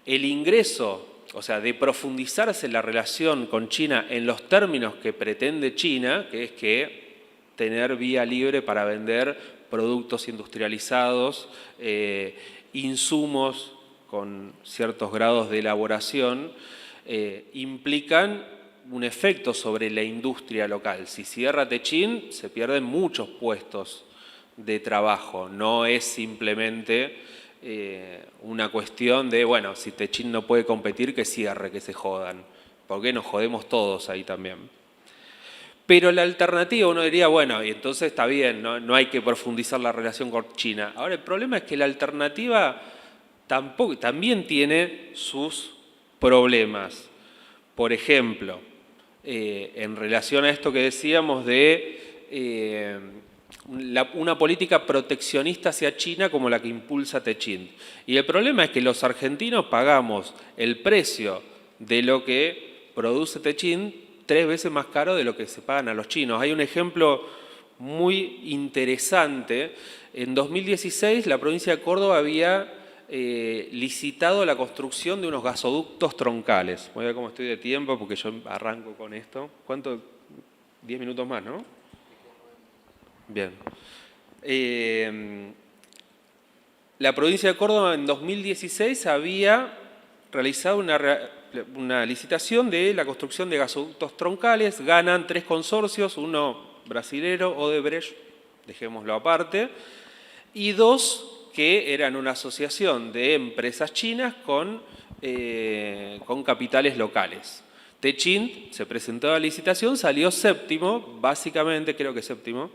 el ingreso, o sea, de profundizarse la relación con China en los términos que pretende China, que es que tener vía libre para vender productos industrializados, insumos con ciertos grados de elaboración, implican un efecto sobre la industria local. Si cierra Techint, se pierden muchos puestos de trabajo. No es simplemente una cuestión de, bueno, si Techint no puede competir, que cierre, que se jodan. Porque nos jodemos todos ahí también. Pero la alternativa, uno diría, bueno, y entonces está bien, no hay que profundizar la relación con China. Ahora, el problema es que la alternativa también tiene sus problemas. Por ejemplo, en relación a esto que decíamos de una política proteccionista hacia China como la que impulsa Techint. Y el problema es que los argentinos pagamos el precio de lo que produce Techint 3 veces más caro de lo que se pagan a los chinos. Hay un ejemplo muy interesante. En 2016 la provincia de Córdoba había licitado la construcción de unos gasoductos troncales. Voy a ver cómo estoy de tiempo porque yo arranco con esto. ¿Cuánto? 10 minutos más, ¿no? Bien. La provincia de Córdoba en 2016 había realizado una licitación de la construcción de gasoductos troncales. Ganan 3 consorcios, uno brasilero, Odebrecht, dejémoslo aparte, y 2 que eran una asociación de empresas chinas con capitales locales. Techint se presentó a la licitación, salió séptimo, básicamente, creo que séptimo,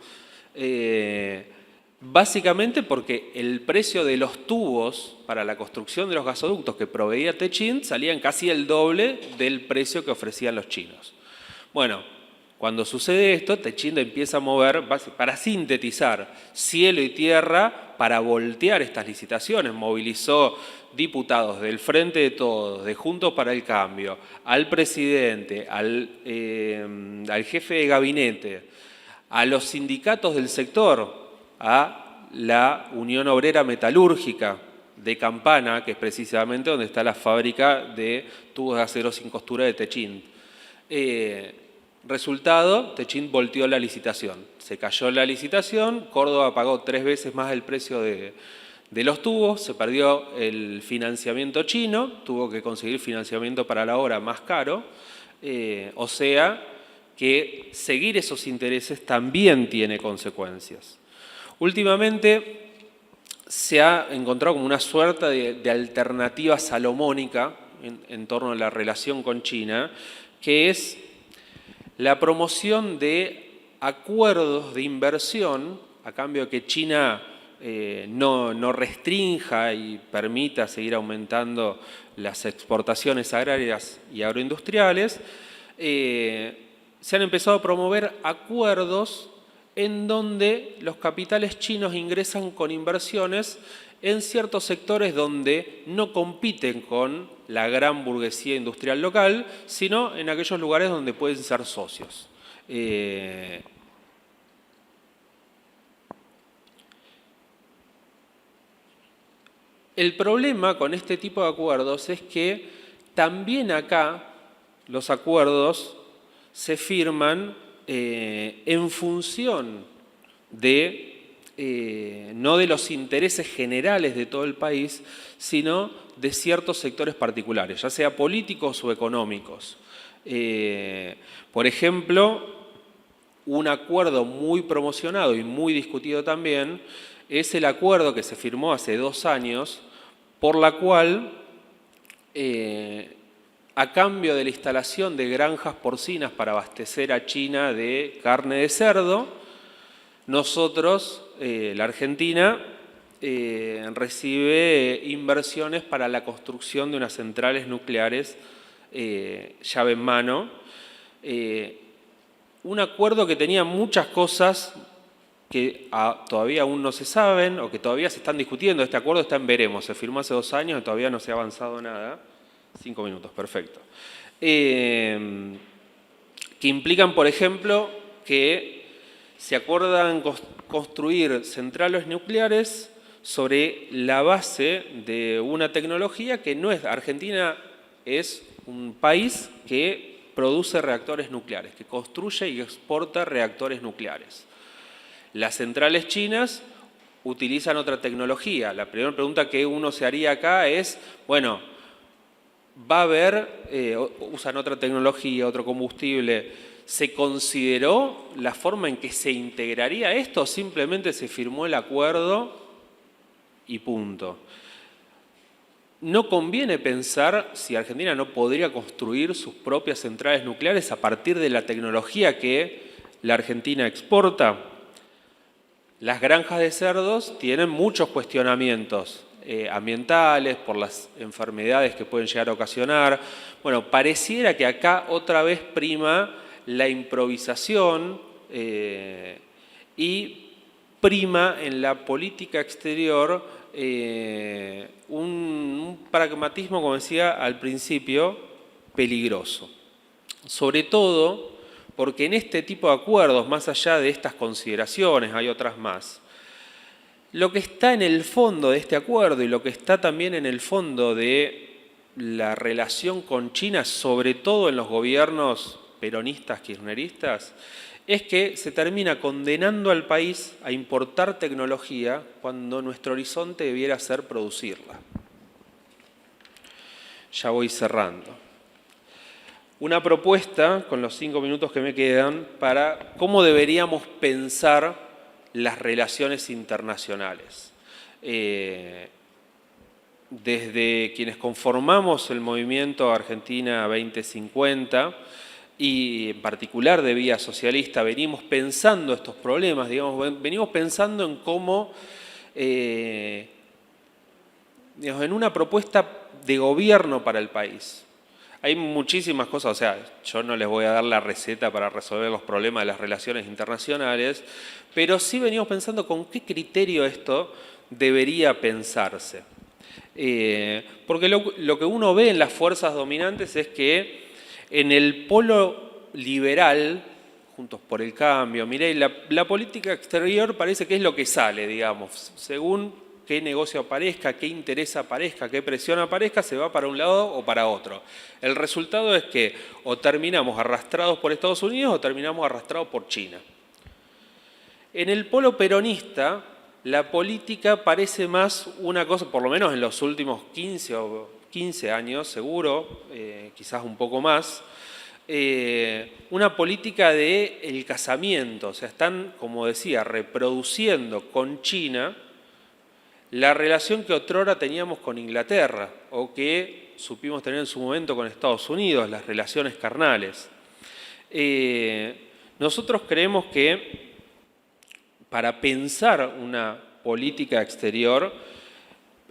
básicamente porque el precio de los tubos para la construcción de los gasoductos que proveía Techint salían casi el doble del precio que ofrecían los chinos. Bueno, cuando sucede esto, Techint empieza a mover, para sintetizar, cielo y tierra para voltear estas licitaciones. Movilizó diputados del Frente de Todos, de Juntos para el Cambio, al presidente, al jefe de gabinete, a los sindicatos del sector, a la Unión Obrera Metalúrgica de Campana, que es precisamente donde está la fábrica de tubos de acero sin costura de Techint. Resultado, Techint volteó la licitación. Se cayó la licitación, Córdoba pagó 3 veces más el precio de los tubos, se perdió el financiamiento chino, tuvo que conseguir financiamiento para la obra más caro, o sea que seguir esos intereses también tiene consecuencias. Últimamente se ha encontrado como una suerte de alternativa salomónica en torno a la relación con China, que es la promoción de acuerdos de inversión a cambio de que China no restrinja y permita seguir aumentando las exportaciones agrarias y agroindustriales, se han empezado a promover acuerdos en donde los capitales chinos ingresan con inversiones en ciertos sectores donde no compiten con la gran burguesía industrial local, sino en aquellos lugares donde pueden ser socios. El problema con este tipo de acuerdos es que también acá los acuerdos se firman en función de, no de los intereses generales de todo el país, sino de ciertos sectores particulares, ya sea políticos o económicos. Por ejemplo, un acuerdo muy promocionado y muy discutido también es el acuerdo que se firmó hace 2 años, por la cual, a cambio de la instalación de granjas porcinas para abastecer a China de carne de cerdo, nosotros, la Argentina, recibe inversiones para la construcción de unas centrales nucleares llave en mano. Un acuerdo que tenía muchas cosas que todavía aún no se saben o que todavía se están discutiendo. Este acuerdo está en veremos, se firmó hace 2 años y todavía no se ha avanzado nada. 5 minutos, perfecto. Que implican, por ejemplo, que se acuerdan construir centrales nucleares sobre la base de una tecnología que no es... Argentina es un país que produce reactores nucleares, que construye y exporta reactores nucleares. Las centrales chinas utilizan otra tecnología. La primera pregunta que uno se haría acá es, bueno, va a haber, usan otra tecnología, otro combustible. ¿Se consideró la forma en que se integraría esto o simplemente se firmó el acuerdo y punto? No conviene pensar si Argentina no podría construir sus propias centrales nucleares a partir de la tecnología que la Argentina exporta. Las granjas de cerdos tienen muchos cuestionamientos ambientales, por las enfermedades que pueden llegar a ocasionar. Bueno, pareciera que acá otra vez prima la improvisación y prima en la política exterior un pragmatismo, como decía al principio, peligroso. Sobre todo porque en este tipo de acuerdos, más allá de estas consideraciones, hay otras más, lo que está en el fondo de este acuerdo y lo que está también en el fondo de la relación con China, sobre todo en los gobiernos peronistas, kirchneristas, es que se termina condenando al país a importar tecnología cuando nuestro horizonte debiera ser producirla. Ya voy cerrando. Una propuesta, con los 5 minutos que me quedan, para cómo deberíamos pensar las relaciones internacionales. Desde quienes conformamos el movimiento Argentina 2050 y en particular de Vía Socialista, venimos pensando estos problemas, digamos, venimos pensando en cómo, digamos, en una propuesta de gobierno para el país. Hay muchísimas cosas, o sea, yo no les voy a dar la receta para resolver los problemas de las relaciones internacionales, pero sí venimos pensando con qué criterio esto debería pensarse. Porque lo que uno ve en las fuerzas dominantes es que en el polo liberal, Juntos por el Cambio, Milei, la política exterior parece que es lo que sale, digamos, según qué negocio aparezca, qué interés aparezca, qué presión aparezca, se va para un lado o para otro. El resultado es que o terminamos arrastrados por Estados Unidos o terminamos arrastrados por China. En el polo peronista, la política parece más una cosa, por lo menos en los últimos 15 años, seguro, quizás un poco más, una política del casamiento. O sea, están, como decía, reproduciendo con China la relación que otrora teníamos con Inglaterra o que supimos tener en su momento con Estados Unidos, las relaciones carnales. Nosotros creemos que para pensar una política exterior,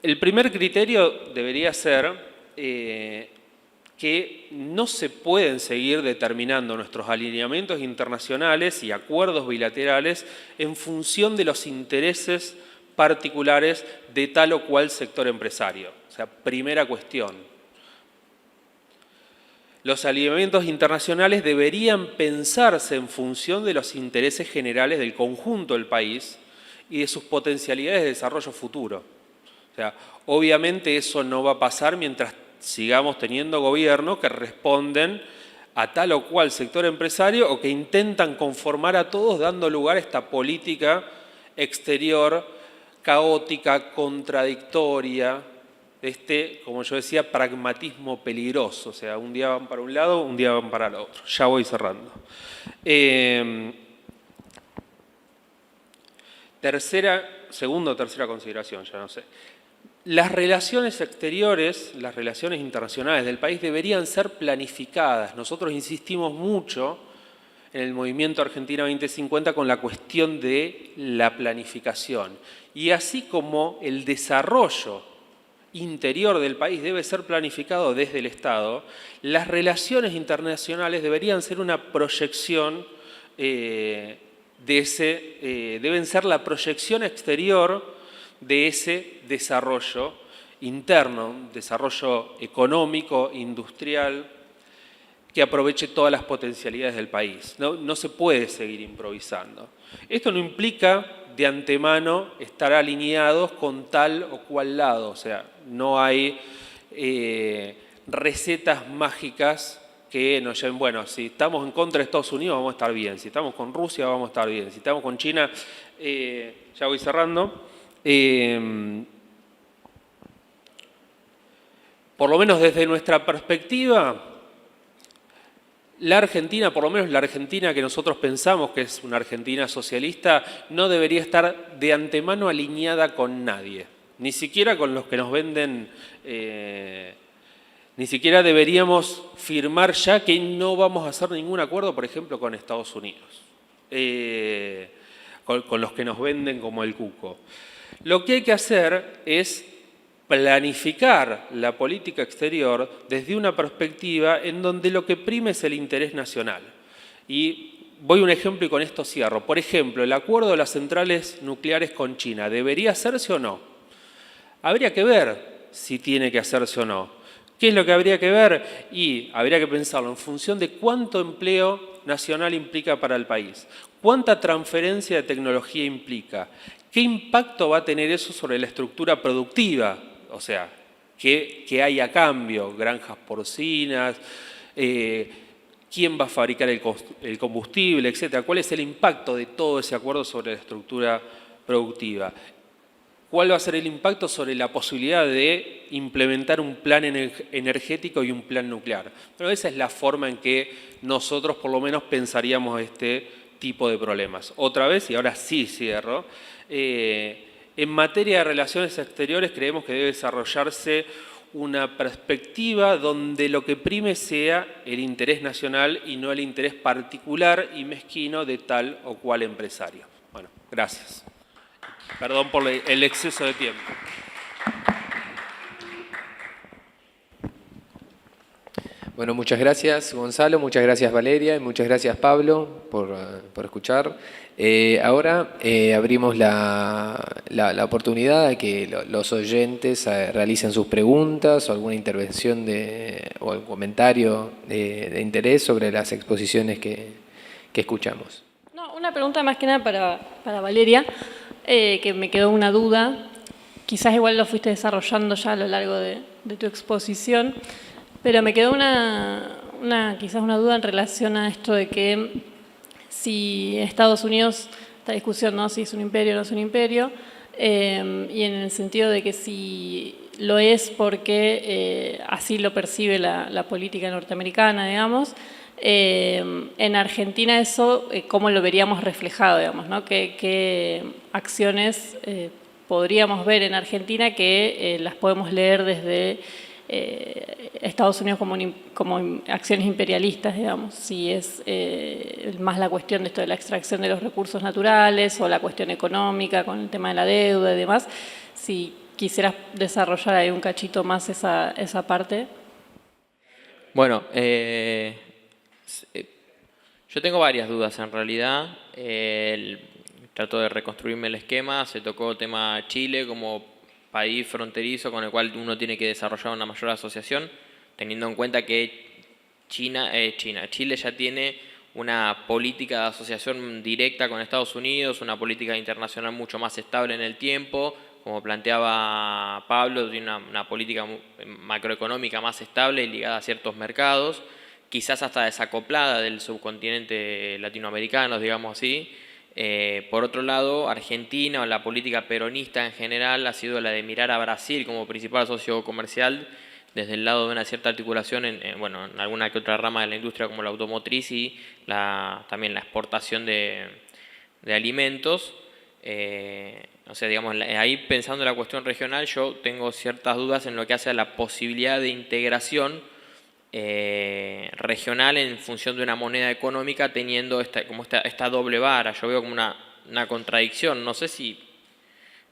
el primer criterio debería ser que no se pueden seguir determinando nuestros alineamientos internacionales y acuerdos bilaterales en función de los intereses particulares de tal o cual sector empresario. O sea, primera cuestión. Los alineamientos internacionales deberían pensarse en función de los intereses generales del conjunto del país y de sus potencialidades de desarrollo futuro. O sea, obviamente eso no va a pasar mientras sigamos teniendo gobiernos que responden a tal o cual sector empresario o que intentan conformar a todos dando lugar a esta política exterior caótica, contradictoria, como yo decía, pragmatismo peligroso. O sea, un día van para un lado, un día van para el otro. Ya voy cerrando. Segunda o tercera consideración, ya no sé. Las relaciones exteriores, las relaciones internacionales del país deberían ser planificadas. Nosotros insistimos mucho en el movimiento Argentina 2050 con la cuestión de la planificación. Y así como el desarrollo interior del país debe ser planificado desde el Estado, las relaciones internacionales deberían ser una proyección deben ser la proyección exterior de ese desarrollo interno, un desarrollo económico, industrial, que aproveche todas las potencialidades del país. No se puede seguir improvisando. Esto no implica de antemano estar alineados con tal o cual lado. O sea, no hay recetas mágicas que nos lleven, bueno, si estamos en contra de Estados Unidos vamos a estar bien, si estamos con Rusia vamos a estar bien, si estamos con China, ya voy cerrando. Por lo menos desde nuestra perspectiva, la Argentina, por lo menos la Argentina que nosotros pensamos que es una Argentina socialista, no debería estar de antemano alineada con nadie, ni siquiera con los que nos venden, ni siquiera deberíamos firmar ya que no vamos a hacer ningún acuerdo, por ejemplo, con Estados Unidos, con los que nos venden como el cuco. Lo que hay que hacer es planificar la política exterior desde una perspectiva en donde lo que prime es el interés nacional. Y voy a un ejemplo y con esto cierro. Por ejemplo, el acuerdo de las centrales nucleares con China, ¿debería hacerse o no? Habría que ver si tiene que hacerse o no. ¿Qué es lo que habría que ver? Y habría que pensarlo en función de cuánto empleo nacional implica para el país, cuánta transferencia de tecnología implica, qué impacto va a tener eso sobre la estructura productiva, o sea, qué hay a cambio, granjas porcinas, quién va a fabricar el combustible, etcétera. ¿Cuál es el impacto de todo ese acuerdo sobre la estructura productiva? ¿Cuál va a ser el impacto sobre la posibilidad de implementar un plan energético y un plan nuclear? Pero esa es la forma en que nosotros por lo menos pensaríamos este tipo de problemas. Otra vez, y ahora sí cierro, en materia de relaciones exteriores creemos que debe desarrollarse una perspectiva donde lo que prime sea el interés nacional y no el interés particular y mezquino de tal o cual empresario. Bueno, gracias. Perdón por el exceso de tiempo. Bueno, muchas gracias Gonzalo, muchas gracias Valeria y muchas gracias Pablo por escuchar. Ahora abrimos la oportunidad a que los oyentes realicen sus preguntas o alguna intervención o algún comentario de interés sobre las exposiciones que escuchamos. No, una pregunta más que nada para Valeria, que me quedó una duda. Quizás igual lo fuiste desarrollando ya a lo largo de tu exposición, pero me quedó quizás una duda en relación a esto de que si Estados Unidos, esta discusión, ¿no? Si es un imperio o no es un imperio, y en el sentido de que si lo es porque así lo percibe la política norteamericana, digamos, en Argentina eso, ¿cómo lo veríamos reflejado, digamos, ¿no? ¿Qué acciones podríamos ver en Argentina que las podemos leer desde Estados Unidos como acciones imperialistas, digamos, si es más la cuestión de esto de la extracción de los recursos naturales o la cuestión económica con el tema de la deuda y demás. Si quisieras desarrollar ahí un cachito más esa parte. Bueno, yo tengo varias dudas en realidad. Trato de reconstruirme el esquema. Se tocó el tema Chile como país fronterizo con el cual uno tiene que desarrollar una mayor asociación, teniendo en cuenta que Chile ya tiene una política de asociación directa con Estados Unidos, una política internacional mucho más estable en el tiempo, como planteaba Pablo, tiene una política macroeconómica más estable y ligada a ciertos mercados, quizás hasta desacoplada del subcontinente latinoamericano, digamos así. Por otro lado, Argentina o la política peronista en general ha sido la de mirar a Brasil como principal socio comercial desde el lado de una cierta articulación en alguna que otra rama de la industria como la automotriz y también la exportación de alimentos. O sea, digamos, ahí pensando en la cuestión regional, yo tengo ciertas dudas en lo que hace a la posibilidad de integración regional en función de una moneda económica, teniendo esta doble vara. Yo veo como una contradicción. No sé si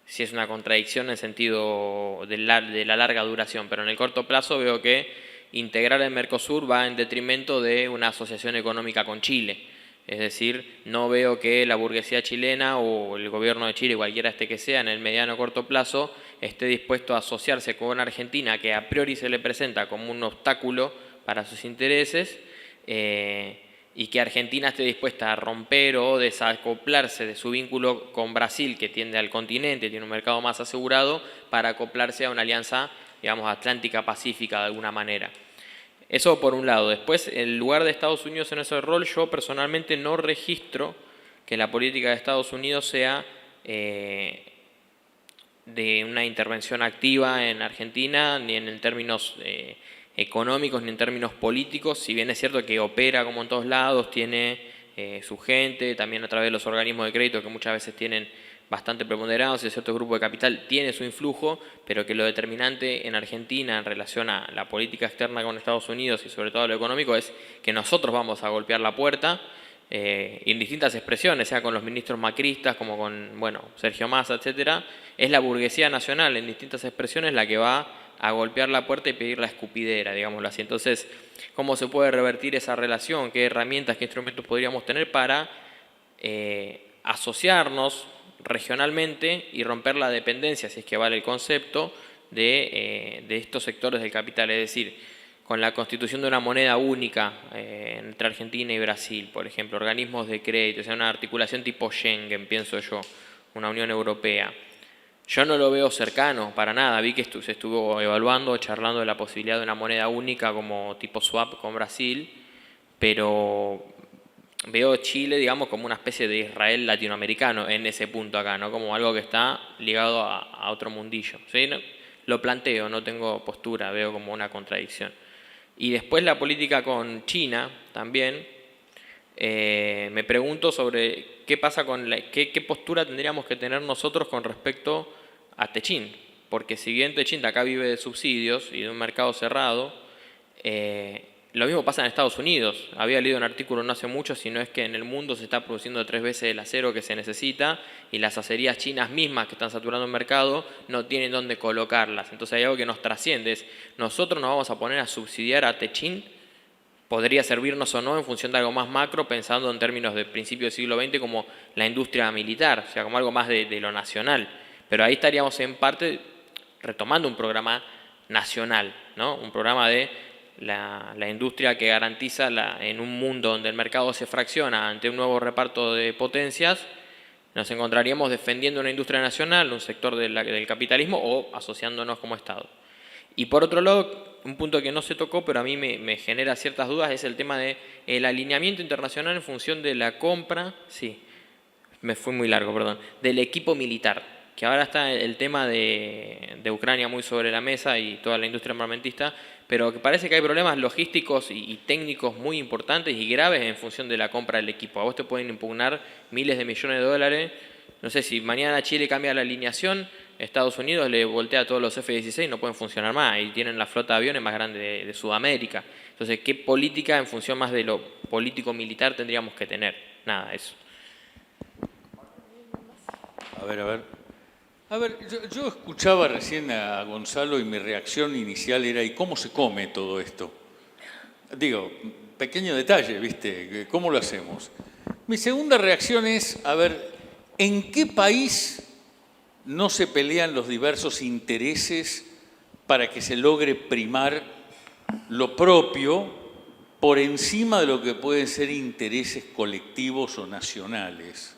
es una contradicción en el sentido de la larga duración, pero en el corto plazo veo que integrar el Mercosur va en detrimento de una asociación económica con Chile. Es decir, no veo que la burguesía chilena o el gobierno de Chile, cualquiera que sea, en el mediano o corto plazo, esté dispuesto a asociarse con Argentina, que a priori se le presenta como un obstáculo para sus intereses, y que Argentina esté dispuesta a romper o desacoplarse de su vínculo con Brasil, que tiende al continente, tiene un mercado más asegurado, para acoplarse a una alianza, digamos, atlántica-pacífica de alguna manera. Eso por un lado. Después, el lugar de Estados Unidos en ese rol, yo personalmente no registro que la política de Estados Unidos sea de una intervención activa en Argentina, ni en términos económicos, ni en términos políticos, si bien es cierto que opera como en todos lados, tiene su gente, también a través de los organismos de crédito que muchas veces tienen bastante preponderados y ciertos grupos de capital tiene su influjo, pero que lo determinante en Argentina en relación a la política externa con Estados Unidos y sobre todo lo económico es que nosotros vamos a golpear la puerta en distintas expresiones, sea con los ministros macristas como con Sergio Massa, etcétera. Es la burguesía nacional en distintas expresiones la que va a golpear la puerta y pedir la escupidera, digámoslo así. Entonces, ¿cómo se puede revertir esa relación? ¿Qué herramientas, qué instrumentos podríamos tener para asociarnos regionalmente y romper la dependencia, si es que vale el concepto, de estos sectores del capital? Es decir, con la constitución de una moneda única entre Argentina y Brasil, por ejemplo, organismos de crédito, o sea, una articulación tipo Schengen, pienso yo, una Unión Europea. Yo no lo veo cercano para nada. Vi que se estuvo evaluando, charlando de la posibilidad de una moneda única como tipo swap con Brasil, pero veo Chile, digamos, como una especie de Israel latinoamericano en ese punto acá, ¿no? Como algo que está ligado a otro mundillo. ¿Sí? Lo planteo, no tengo postura, veo como una contradicción. Y después la política con China también. Me pregunto sobre qué pasa con qué postura tendríamos que tener nosotros con respecto a Techint, porque si bien Techint acá vive de subsidios y de un mercado cerrado, lo mismo pasa en Estados Unidos. Había leído un artículo no hace mucho, si no es que en el mundo se está produciendo 3 veces el acero que se necesita y las acerías chinas mismas que están saturando el mercado no tienen dónde colocarlas. Entonces hay algo que nos trasciende, nosotros nos vamos a poner a subsidiar a Techint. Podría servirnos o no en función de algo más macro, pensando en términos de principio del siglo XX como la industria militar, o sea, como algo más de lo nacional. Pero ahí estaríamos en parte retomando un programa nacional, ¿no? Un programa de la industria que garantiza en un mundo donde el mercado se fracciona ante un nuevo reparto de potencias, nos encontraríamos defendiendo una industria nacional, un sector del capitalismo o asociándonos como Estado. Y por otro lado, un punto que no se tocó, pero a mí me genera ciertas dudas, es el tema del alineamiento internacional en función de la compra, me fui muy largo, perdón, del equipo militar, que ahora está el tema de Ucrania muy sobre la mesa y toda la industria armamentista, pero que parece que hay problemas logísticos y técnicos muy importantes y graves en función de la compra del equipo. A vos te pueden impugnar miles de millones de dólares. No sé, si mañana Chile cambia la alineación, Estados Unidos le voltea a todos los F-16 y no pueden funcionar más, y tienen la flota de aviones más grande de Sudamérica. Entonces, ¿qué política en función más de lo político-militar tendríamos que tener? Nada, eso. A ver, yo escuchaba recién a Gonzalo y mi reacción inicial era ¿y cómo se come todo esto? Digo, pequeño detalle, ¿viste? ¿Cómo lo hacemos? Mi segunda reacción es, a ver, ¿en qué país no se pelean los diversos intereses para que se logre primar lo propio por encima de lo que pueden ser intereses colectivos o nacionales?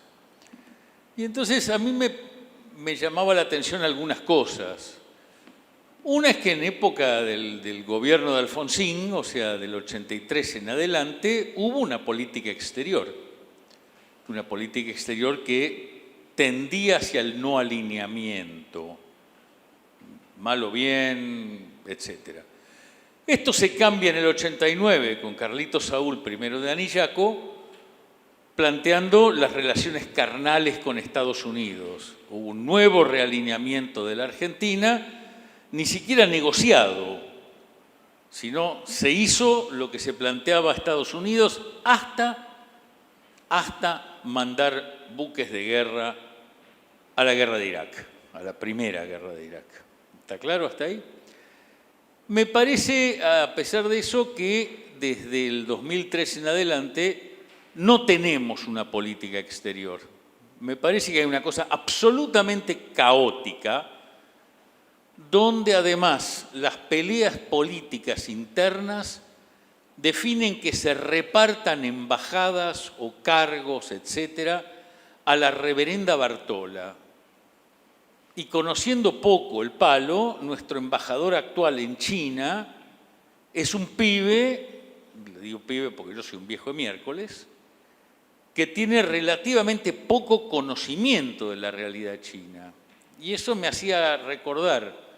Y entonces a mí me llamaba la atención algunas cosas. Una es que en época del gobierno de Alfonsín, o sea, del 83 en adelante, hubo una política exterior que tendía hacia el no alineamiento, mal o bien, etc. Esto se cambia en el 89 con Carlitos Saúl, primero de Anillaco, planteando las relaciones carnales con Estados Unidos. Hubo un nuevo realineamiento de la Argentina, ni siquiera negociado, sino se hizo lo que se planteaba a Estados Unidos hasta mandar buques de guerra a la guerra de Irak, a la primera guerra de Irak. ¿Está claro hasta ahí? Me parece, a pesar de eso, que desde el 2003 en adelante no tenemos una política exterior. Me parece que hay una cosa absolutamente caótica, donde además las peleas políticas internas definen que se repartan embajadas o cargos, etcétera, a la reverenda Bartola. Y conociendo poco el palo, nuestro embajador actual en China es un pibe, le digo pibe porque yo soy un viejo de miércoles, que tiene relativamente poco conocimiento de la realidad china. Y eso me hacía recordar,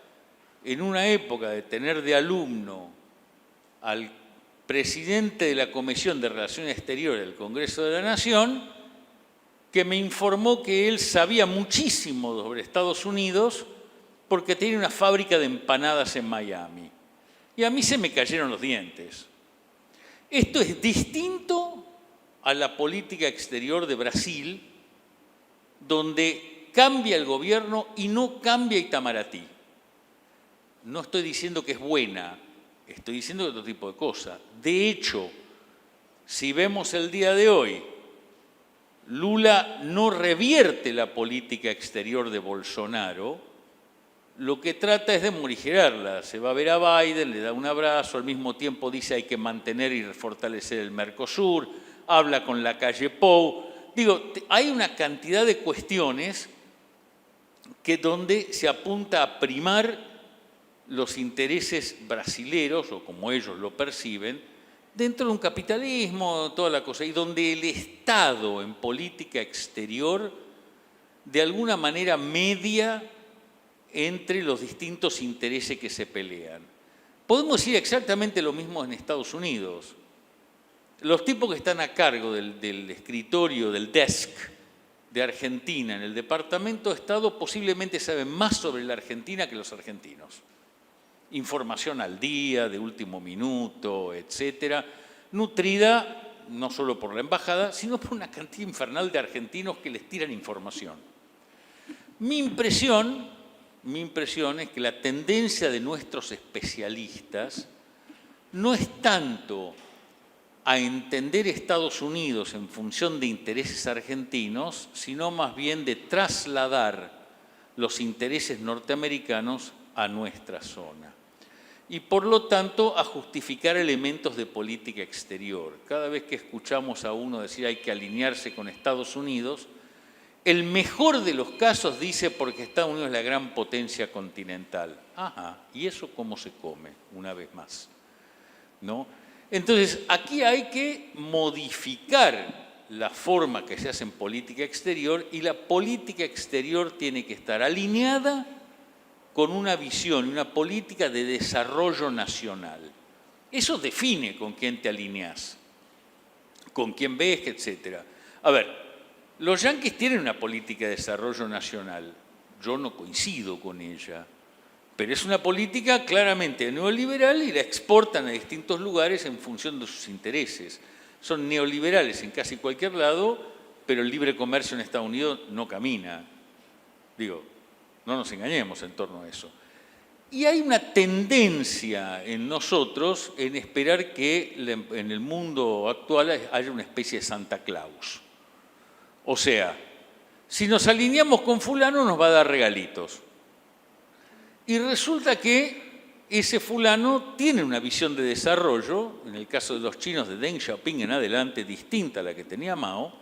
en una época de tener de alumno al presidente de la Comisión de Relaciones Exteriores del Congreso de la Nación, que me informó que él sabía muchísimo sobre Estados Unidos porque tenía una fábrica de empanadas en Miami. Y a mí se me cayeron los dientes. Esto es distinto a la política exterior de Brasil, donde cambia el gobierno y no cambia Itamaraty. No estoy diciendo que es buena, estoy diciendo otro tipo de cosas. De hecho, si vemos el día de hoy, Lula no revierte la política exterior de Bolsonaro, lo que trata es de morigerarla. Se va a ver a Biden, le da un abrazo, al mismo tiempo dice hay que mantener y fortalecer el Mercosur, habla con la calle Pou. Digo, hay una cantidad de cuestiones que donde se apunta a primar los intereses brasileros, o como ellos lo perciben, dentro de un capitalismo, toda la cosa, y donde el Estado en política exterior de alguna manera media entre los distintos intereses que se pelean. Podemos decir exactamente lo mismo en Estados Unidos. Los tipos que están a cargo del escritorio, del desk de Argentina en el Departamento de Estado posiblemente saben más sobre la Argentina que los argentinos. Información al día, de último minuto, etcétera, nutrida no solo por la embajada, sino por una cantidad infernal de argentinos que les tiran información. Mi impresión es que la tendencia de nuestros especialistas no es tanto a entender Estados Unidos en función de intereses argentinos, sino más bien de trasladar los intereses norteamericanos a nuestra zona. Y por lo tanto a justificar elementos de política exterior. Cada vez que escuchamos a uno decir hay que alinearse con Estados Unidos, el mejor de los casos dice porque Estados Unidos es la gran potencia continental. Ajá, ¿y eso cómo se come? Una vez más, ¿no? Entonces, aquí hay que modificar la forma que se hace en política exterior y la política exterior tiene que estar alineada con una visión y una política de desarrollo nacional. Eso define con quién te alineás, con quién ves, etc. A ver, los yanquis tienen una política de desarrollo nacional Yo no coincido con ella, pero es una política claramente neoliberal y la exportan a distintos lugares en función de sus intereses. Son neoliberales en casi cualquier lado, pero el libre comercio en Estados Unidos no camina. Digo, no nos engañemos en torno a eso. Y hay una tendencia en nosotros en esperar que en el mundo actual haya una especie de Santa Claus. O sea, si nos alineamos con fulano nos va a dar regalitos. Y resulta que ese fulano tiene una visión de desarrollo, en el caso de los chinos de Deng Xiaoping en adelante, distinta a la que tenía Mao,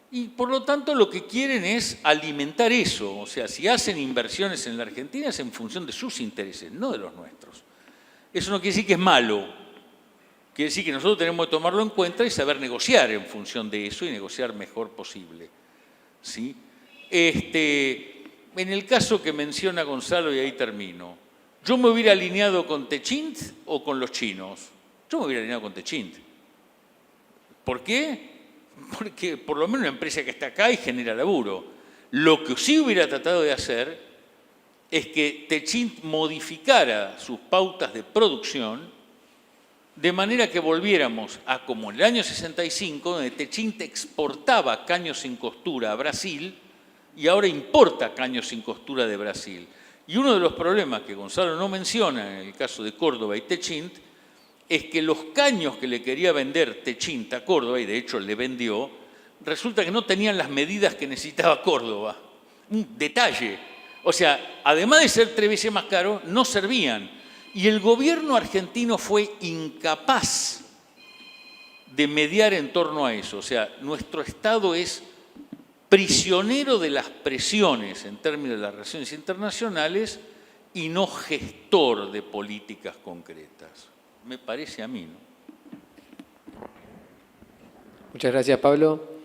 y por lo tanto lo que quieren es alimentar eso. O sea, si hacen inversiones en la Argentina es en función de sus intereses, no de los nuestros. Eso no quiere decir que es malo. Quiere decir que nosotros tenemos que tomarlo en cuenta y saber negociar en función de eso y negociar mejor posible. ¿Sí? En el caso que menciona Gonzalo, y ahí termino, ¿yo me hubiera alineado con Techint o con los chinos? Yo me hubiera alineado con Techint. ¿Por qué? Porque por lo menos una empresa que está acá y genera laburo. Lo que sí hubiera tratado de hacer es que Techint modificara sus pautas de producción de manera que volviéramos a como en el año 65, donde Techint exportaba caños sin costura a Brasil y ahora importa caños sin costura de Brasil. Y uno de los problemas que Gonzalo no menciona en el caso de Córdoba y Techint es que los caños que le quería vender Techint a Córdoba, y de hecho le vendió, resulta que no tenían las medidas que necesitaba Córdoba. Un detalle. O sea, además de ser 3 veces más caro, no servían. Y el gobierno argentino fue incapaz de mediar en torno a eso. O sea, nuestro Estado es prisionero de las presiones en términos de las relaciones internacionales y no gestor de políticas concretas. Me parece a mí, ¿no? Muchas gracias, Pablo.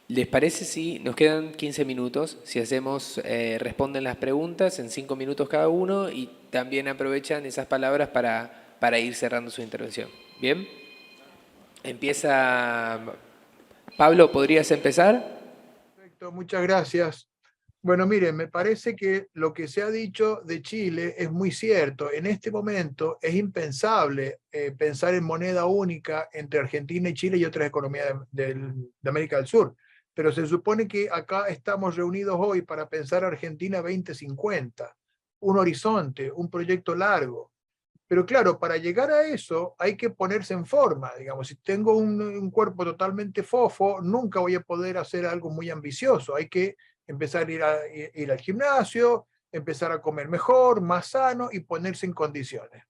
¿Les parece si nos quedan 15 minutos? Si hacemos, responden las preguntas en 5 minutos cada uno y también aprovechan esas palabras para ir cerrando su intervención. ¿Bien? Empieza Pablo, ¿podrías empezar? Perfecto, muchas gracias. Bueno, miren, me parece que lo que se ha dicho de Chile es muy cierto. En este momento es impensable pensar en moneda única entre Argentina y Chile y otras economías de América del Sur. Pero se supone que acá estamos reunidos hoy para pensar Argentina 2050, un horizonte, un proyecto largo. Pero claro, para llegar a eso hay que ponerse en forma. Digamos, si tengo un cuerpo totalmente fofo, nunca voy a poder hacer algo muy ambicioso. Hay que empezar a ir al gimnasio, empezar a comer mejor, más sano y ponerse en condiciones.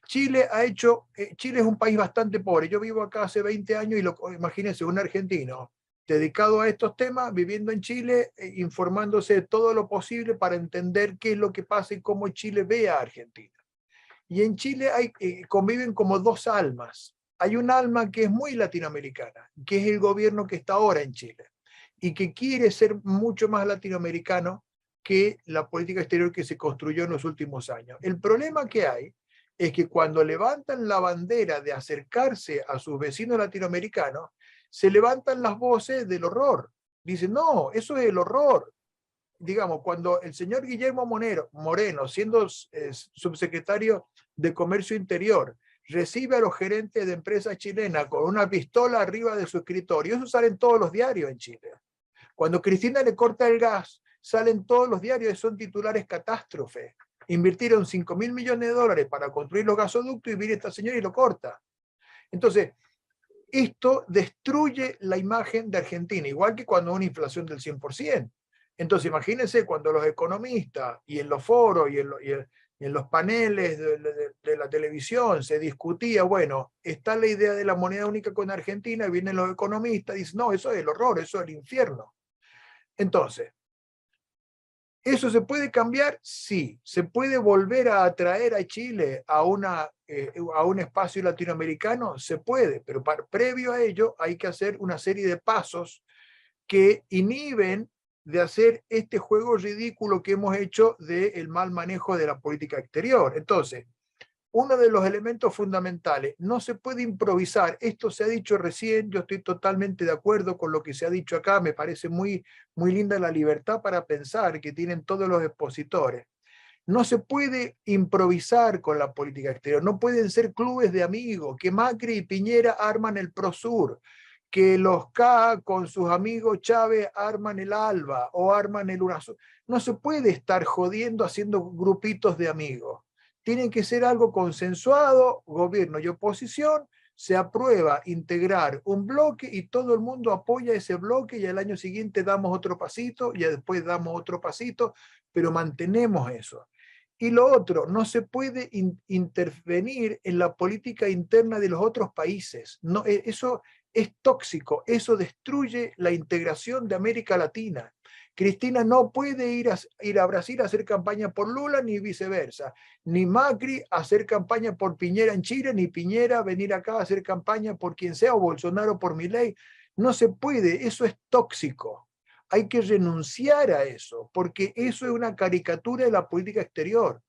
Chile es un país bastante pobre. Yo vivo acá hace 20 años y imagínense, un argentino dedicado a estos temas, viviendo en Chile, informándose de todo lo posible para entender qué es lo que pasa y cómo Chile ve a Argentina. Y en Chile conviven como 2 almas. Hay un alma que es muy latinoamericana, que es el gobierno que está ahora en Chile, y que quiere ser mucho más latinoamericano que la política exterior que se construyó en los últimos años. El problema que hay es que cuando levantan la bandera de acercarse a sus vecinos latinoamericanos, se levantan las voces del horror. Dicen, no, eso es el horror. Digamos, cuando el señor Guillermo Moreno, siendo subsecretario de Comercio Interior, recibe a los gerentes de empresas chilenas con una pistola arriba de su escritorio, eso sale en todos los diarios en Chile. Cuando Cristina le corta el gas, salen todos los diarios y son titulares catástrofe. Invirtieron $5.000 millones para construir los gasoductos y viene esta señora y lo corta. Entonces, esto destruye la imagen de Argentina, igual que cuando hay una inflación del 100%. Entonces, imagínense cuando los economistas y en los foros y en los paneles de la televisión se discutía, bueno, está la idea de la moneda única con Argentina, y vienen los economistas y dicen, no, eso es el horror, eso es el infierno. Entonces, ¿eso se puede cambiar? Sí. ¿Se puede volver a atraer a Chile a un espacio latinoamericano? Se puede, pero previo a ello hay que hacer una serie de pasos que inhiben de hacer este juego ridículo que hemos hecho del mal manejo de la política exterior. Entonces, uno de los elementos fundamentales. No se puede improvisar. Esto se ha dicho recién, yo estoy totalmente de acuerdo con lo que se ha dicho acá, me parece muy linda la libertad para pensar que tienen todos los expositores. No se puede improvisar con la política exterior, no pueden ser clubes de amigos, que Macri y Piñera arman el Prosur, que los K con sus amigos Chávez arman el ALBA o arman el UNASUR. No se puede estar jodiendo haciendo grupitos de amigos. Tiene que ser algo consensuado, gobierno y oposición, se aprueba integrar un bloque y todo el mundo apoya ese bloque y al año siguiente damos otro pasito y después damos otro pasito, pero mantenemos eso. Y lo otro, no se puede intervenir en la política interna de los otros países. No, eso es tóxico, eso destruye la integración de América Latina. Cristina no puede ir a Brasil a hacer campaña por Lula, ni viceversa. Ni Macri a hacer campaña por Piñera en Chile, ni Piñera venir acá a hacer campaña por quien sea, o Bolsonaro por Milei. No se puede, eso es tóxico. Hay que renunciar a eso, porque eso es una caricatura de la política exterior.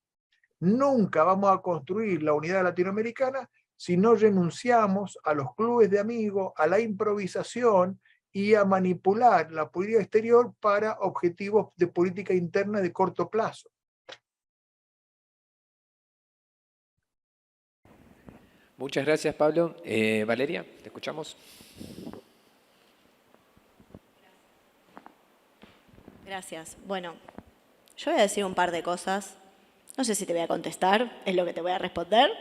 Nunca vamos a construir la unidad latinoamericana si no renunciamos a los clubes de amigos, a la improvisación y a manipular la política exterior para objetivos de política interna de corto plazo. Muchas gracias, Pablo. Valeria, te escuchamos. Gracias. Bueno, yo voy a decir un par de cosas. No sé si te voy a contestar, es lo que te voy a responder.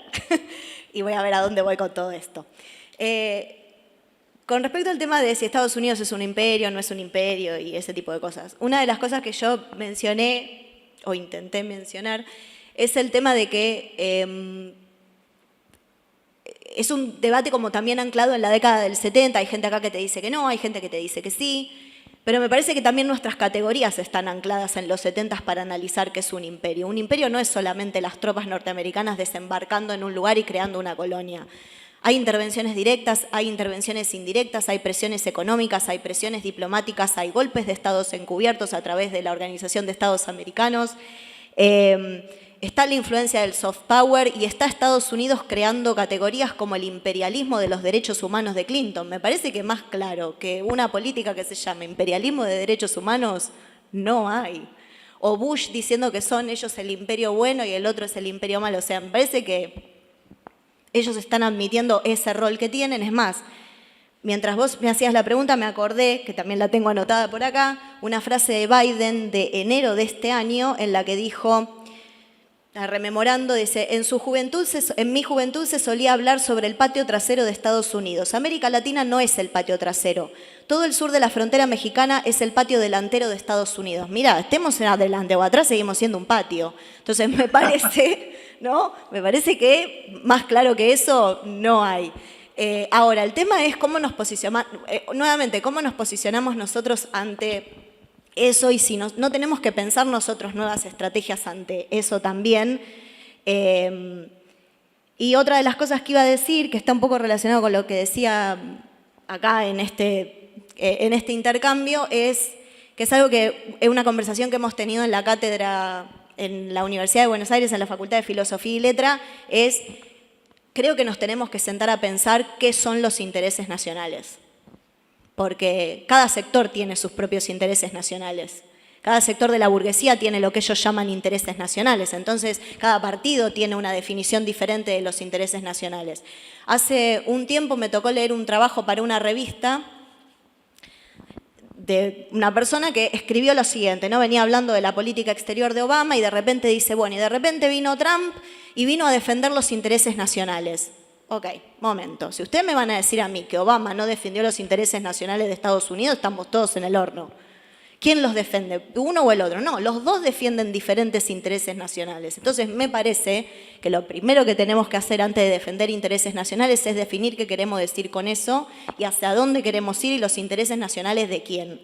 Y voy a ver a dónde voy con todo esto. Con respecto al tema de si Estados Unidos es un imperio, no es un imperio y ese tipo de cosas. Una de las cosas que yo mencioné, o intenté mencionar, es el tema de que es un debate como también anclado en la década del 70. Hay gente acá que te dice que no, hay gente que te dice que sí. Pero me parece que también nuestras categorías están ancladas en los 70 para analizar qué es un imperio. Un imperio no es solamente las tropas norteamericanas desembarcando en un lugar y creando una colonia. Hay intervenciones directas, hay intervenciones indirectas, hay presiones económicas, hay presiones diplomáticas, hay golpes de estados encubiertos a través de la Organización de Estados Americanos. Está la influencia del soft power y está Estados Unidos creando categorías como el imperialismo de los derechos humanos de Clinton. Me parece que más claro que una política que se llama imperialismo de derechos humanos no hay. O Bush diciendo que son ellos el imperio bueno y el otro es el imperio malo. O sea, me parece que ellos están admitiendo ese rol que tienen. Es más, mientras vos me hacías la pregunta me acordé, que también la tengo anotada por acá, una frase de Biden de enero de este año en la que dijo... Rememorando, dice, en mi juventud se solía hablar sobre el patio trasero de Estados Unidos. América Latina no es el patio trasero. Todo el sur de la frontera mexicana es el patio delantero de Estados Unidos. Mirá, estemos en adelante o atrás, seguimos siendo un patio. Entonces me parece, ¿no? Me parece que más claro que eso no hay. Ahora, el tema es cómo nos posicionamos, nuevamente, cómo nos posicionamos nosotros ante eso y si no tenemos que pensar nosotros nuevas estrategias ante eso también. Y otra de las cosas que iba a decir, que está un poco relacionado con lo que decía acá en este intercambio, es que es algo que es una conversación que hemos tenido en la cátedra en la Universidad de Buenos Aires, en la Facultad de Filosofía y Letra, es creo que nos tenemos que sentar a pensar qué son los intereses nacionales. Porque cada sector tiene sus propios intereses nacionales. Cada sector de la burguesía tiene lo que ellos llaman intereses nacionales. Entonces, cada partido tiene una definición diferente de los intereses nacionales. Hace un tiempo me tocó leer un trabajo para una revista de una persona que escribió lo siguiente, ¿no? Venía hablando de la política exterior de Obama y de repente dice, bueno, y de repente vino Trump y vino a defender los intereses nacionales. Ok, momento. Si ustedes me van a decir a mí que Obama no defendió los intereses nacionales de Estados Unidos, estamos todos en el horno. ¿Quién los defiende? ¿Uno o el otro? No, los dos defienden diferentes intereses nacionales. Entonces, me parece que lo primero que tenemos que hacer antes de defender intereses nacionales es definir qué queremos decir con eso y hacia dónde queremos ir y los intereses nacionales de quién.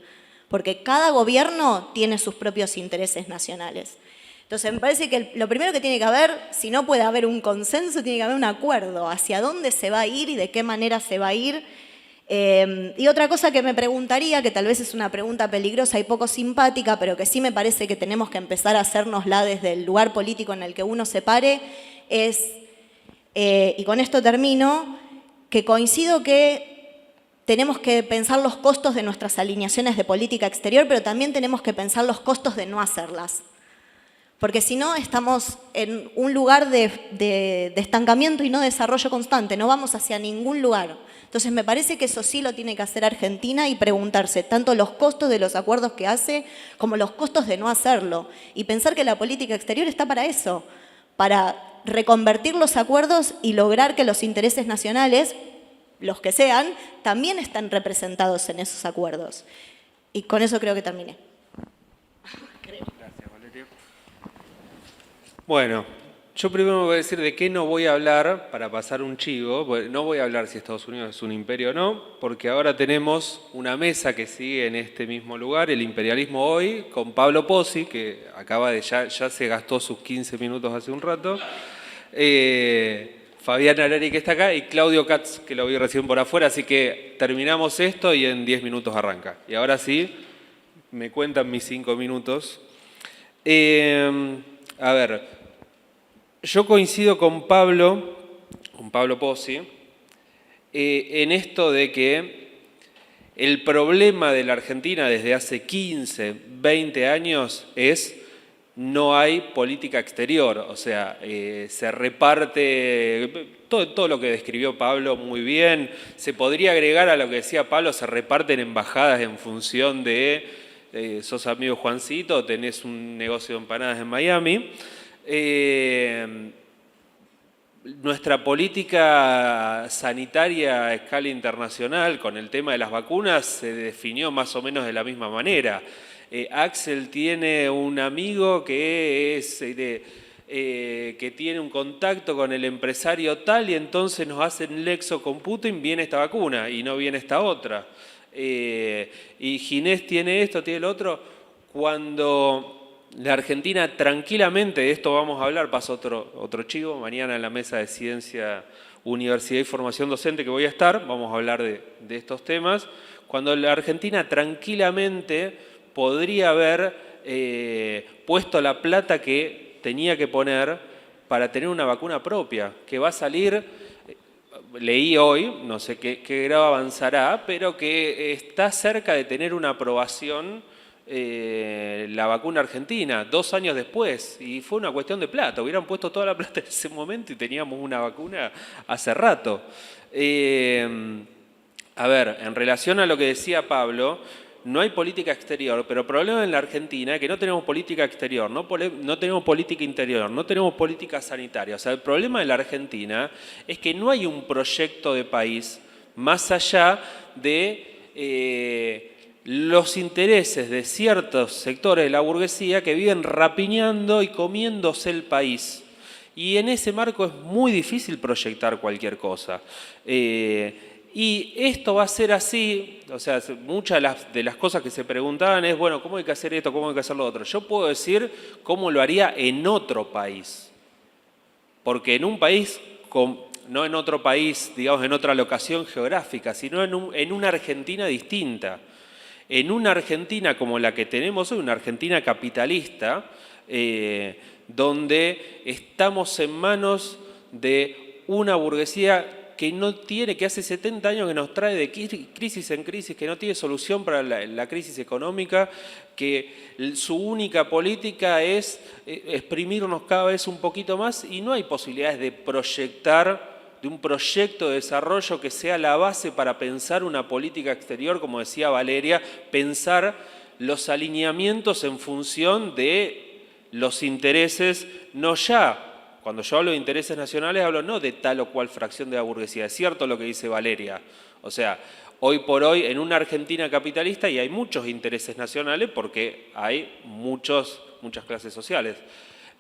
Porque cada gobierno tiene sus propios intereses nacionales. Entonces, me parece que lo primero que tiene que haber, si no puede haber un consenso, tiene que haber un acuerdo hacia dónde se va a ir y de qué manera se va a ir. Y otra cosa que me preguntaría, que tal vez es una pregunta peligrosa y poco simpática, pero que sí me parece que tenemos que empezar a hacérnosla desde el lugar político en el que uno se pare, es Y con esto termino, que coincido que tenemos que pensar los costos de nuestras alineaciones de política exterior, pero también tenemos que pensar los costos de no hacerlas. Porque si no, estamos en un lugar de estancamiento y no desarrollo constante, no vamos hacia ningún lugar. Entonces me parece que eso sí lo tiene que hacer Argentina y preguntarse tanto los costos de los acuerdos que hace como los costos de no hacerlo. Y pensar que la política exterior está para eso, para reconvertir los acuerdos y lograr que los intereses nacionales, los que sean, también estén representados en esos acuerdos. Y con eso creo que terminé. Gracias, Valeria. Bueno, yo primero voy a decir de qué no voy a hablar para pasar un chivo. No voy a hablar si Estados Unidos es un imperio o no, porque ahora tenemos una mesa que sigue en este mismo lugar, el imperialismo hoy, con Pablo Pozzi, que acaba de ya se gastó sus 15 minutos hace un rato. Fabián Arari, que está acá, y Claudio Katz, que lo vi recién por afuera, así que terminamos esto y en 10 minutos arranca. Y ahora sí, me cuentan mis 5 minutos. A ver, yo coincido con Pablo Pozzi, en esto de que el problema de la Argentina desde hace 15, 20 años es no hay política exterior, o sea, se reparte, todo lo que describió Pablo muy bien, se podría agregar a lo que decía Pablo, se reparten embajadas en función de, sos amigo Juancito, tenés un negocio de empanadas en Miami. Nuestra política sanitaria a escala internacional con el tema de las vacunas se definió más o menos de la misma manera. Axel tiene un amigo que tiene un contacto con el empresario tal y entonces nos hacen nexo con Putin, viene esta vacuna y no viene esta otra. Y Ginés tiene esto, tiene lo otro. Cuando la Argentina tranquilamente, de esto vamos a hablar, pasa otro chivo, mañana en la mesa de Ciencia, Universidad y Formación Docente que voy a estar, vamos a hablar de estos temas. Cuando la Argentina tranquilamente podría haber puesto la plata que tenía que poner para tener una vacuna propia, que va a salir, leí hoy, no sé qué grado avanzará, pero que está cerca de tener una aprobación la vacuna argentina, 2 años después, y fue una cuestión de plata, hubieran puesto toda la plata en ese momento y teníamos una vacuna hace rato. A ver, en relación a lo que decía Pablo, no hay política exterior, pero el problema en la Argentina es que no tenemos política exterior, no tenemos política interior, no tenemos política sanitaria. O sea, el problema de la Argentina es que no hay un proyecto de país más allá de los intereses de ciertos sectores de la burguesía que viven rapiñando y comiéndose el país. Y en ese marco es muy difícil proyectar cualquier cosa. Y esto va a ser así, o sea, muchas de las cosas que se preguntaban es, bueno, ¿cómo hay que hacer esto? ¿Cómo hay que hacer lo otro? Yo puedo decir cómo lo haría en otro país. Porque en un país, no en otro país, digamos, en otra locación geográfica, sino en una Argentina distinta. En una Argentina como la que tenemos hoy, una Argentina capitalista, donde estamos en manos de una burguesía que hace 70 años que nos trae de crisis en crisis, que no tiene solución para la crisis económica, que su única política es exprimirnos cada vez un poquito más y no hay posibilidades de proyectar, de un proyecto de desarrollo que sea la base para pensar una política exterior, como decía Valeria, pensar los alineamientos en función de los intereses, no ya. Cuando yo hablo de intereses nacionales, hablo no de tal o cual fracción de la burguesía. Es cierto lo que dice Valeria. O sea, hoy por hoy en una Argentina capitalista y hay muchos intereses nacionales porque hay muchas clases sociales.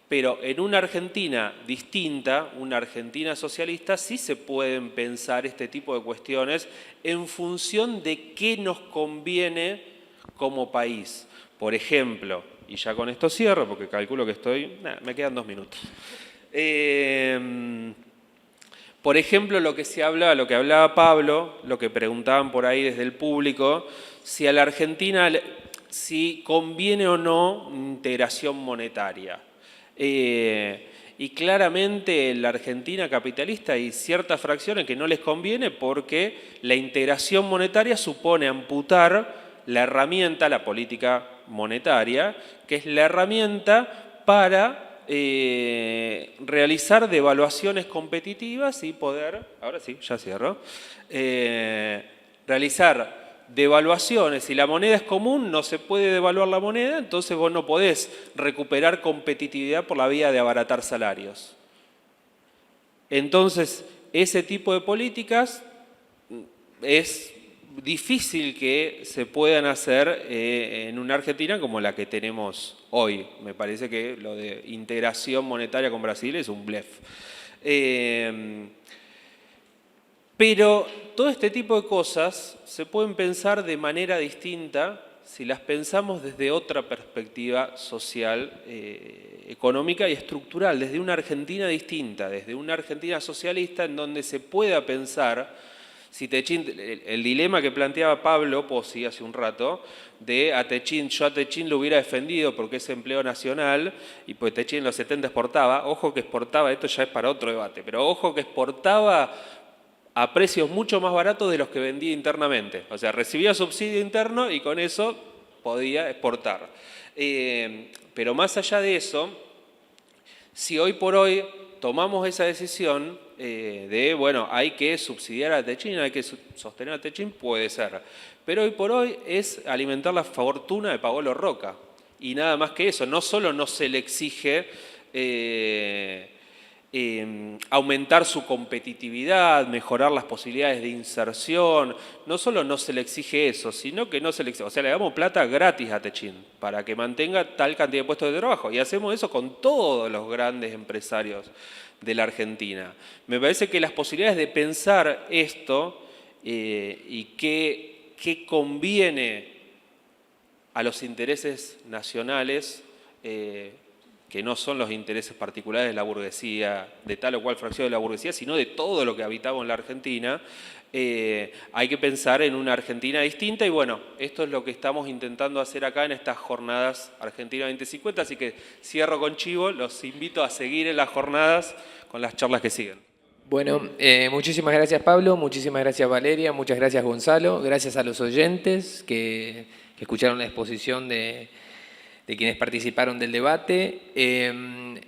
Pero en una Argentina distinta, una Argentina socialista, sí se pueden pensar este tipo de cuestiones en función de qué nos conviene como país. Por ejemplo, y ya con esto cierro porque calculo que me quedan 2 minutos. Por ejemplo, lo que hablaba Pablo, lo que preguntaban por ahí desde el público, si a la Argentina si conviene o no integración monetaria. Y claramente en la Argentina capitalista hay ciertas fracciones que no les conviene porque la integración monetaria supone amputar la herramienta, la política monetaria, que es la herramienta para realizar devaluaciones competitivas y poder, ahora sí, ya cierro, realizar devaluaciones. Si la moneda es común, no se puede devaluar la moneda, entonces vos no podés recuperar competitividad por la vía de abaratar salarios. Entonces, ese tipo de políticas es difícil que se puedan hacer en una Argentina como la que tenemos hoy. Me parece que lo de integración monetaria con Brasil es un blef. Pero todo este tipo de cosas se pueden pensar de manera distinta si las pensamos desde otra perspectiva social, económica y estructural, desde una Argentina distinta, desde una Argentina socialista en donde se pueda pensar, si Techín, el dilema que planteaba Pablo Pozzi hace un rato, de yo a Techín lo hubiera defendido porque es empleo nacional, y pues Techín en los 70 exportaba, ojo que exportaba, esto ya es para otro debate, pero ojo que exportaba a precios mucho más baratos de los que vendía internamente. O sea, recibía subsidio interno y con eso podía exportar. Pero más allá de eso, si hoy por hoy tomamos esa decisión de, bueno, hay que subsidiar a Techín, hay que sostener a Techín, puede ser. Pero hoy por hoy es alimentar la fortuna de Paolo Roca. Y nada más que eso. No solo no se le exige aumentar su competitividad, mejorar las posibilidades de inserción, no solo no se le exige eso, sino que no se le exige, o sea, le damos plata gratis a Techín para que mantenga tal cantidad de puestos de trabajo, y hacemos eso con todos los grandes empresarios de la Argentina. Me parece que las posibilidades de pensar esto y qué conviene a los intereses nacionales, que no son los intereses particulares de la burguesía, de tal o cual fracción de la burguesía, sino de todo lo que habitamos en la Argentina, hay que pensar en una Argentina distinta y bueno, esto es lo que estamos intentando hacer acá en estas jornadas Argentina 2050, así que cierro con chivo, los invito a seguir en las jornadas con las charlas que siguen. Bueno, muchísimas gracias Pablo, muchísimas gracias Valeria, muchas gracias Gonzalo, gracias a los oyentes que escucharon la exposición de quienes participaron del debate.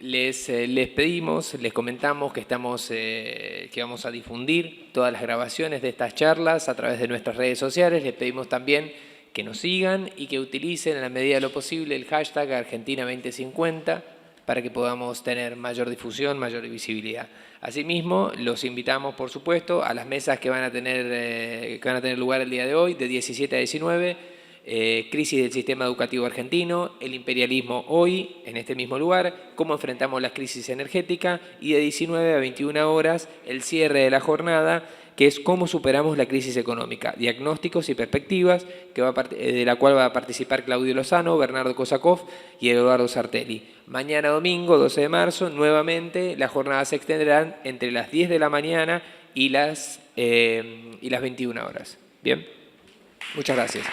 Les pedimos, les comentamos que que vamos a difundir todas las grabaciones de estas charlas a través de nuestras redes sociales. Les pedimos también que nos sigan y que utilicen en la medida de lo posible el hashtag Argentina 2050 para que podamos tener mayor difusión, mayor visibilidad. Asimismo, los invitamos, por supuesto, a las mesas que van a tener lugar el día de hoy, de 17 a 19, crisis del sistema educativo argentino, el imperialismo hoy, en este mismo lugar, cómo enfrentamos la crisis energética, y de 19 a 21 horas, el cierre de la jornada, que es cómo superamos la crisis económica, diagnósticos y perspectivas, de la cual va a participar Claudio Lozano, Bernardo Kosakov y Eduardo Sartelli. Mañana domingo, 12 de marzo, nuevamente las jornadas se extenderán entre las 10 de la mañana y las 21 horas. Bien, muchas gracias.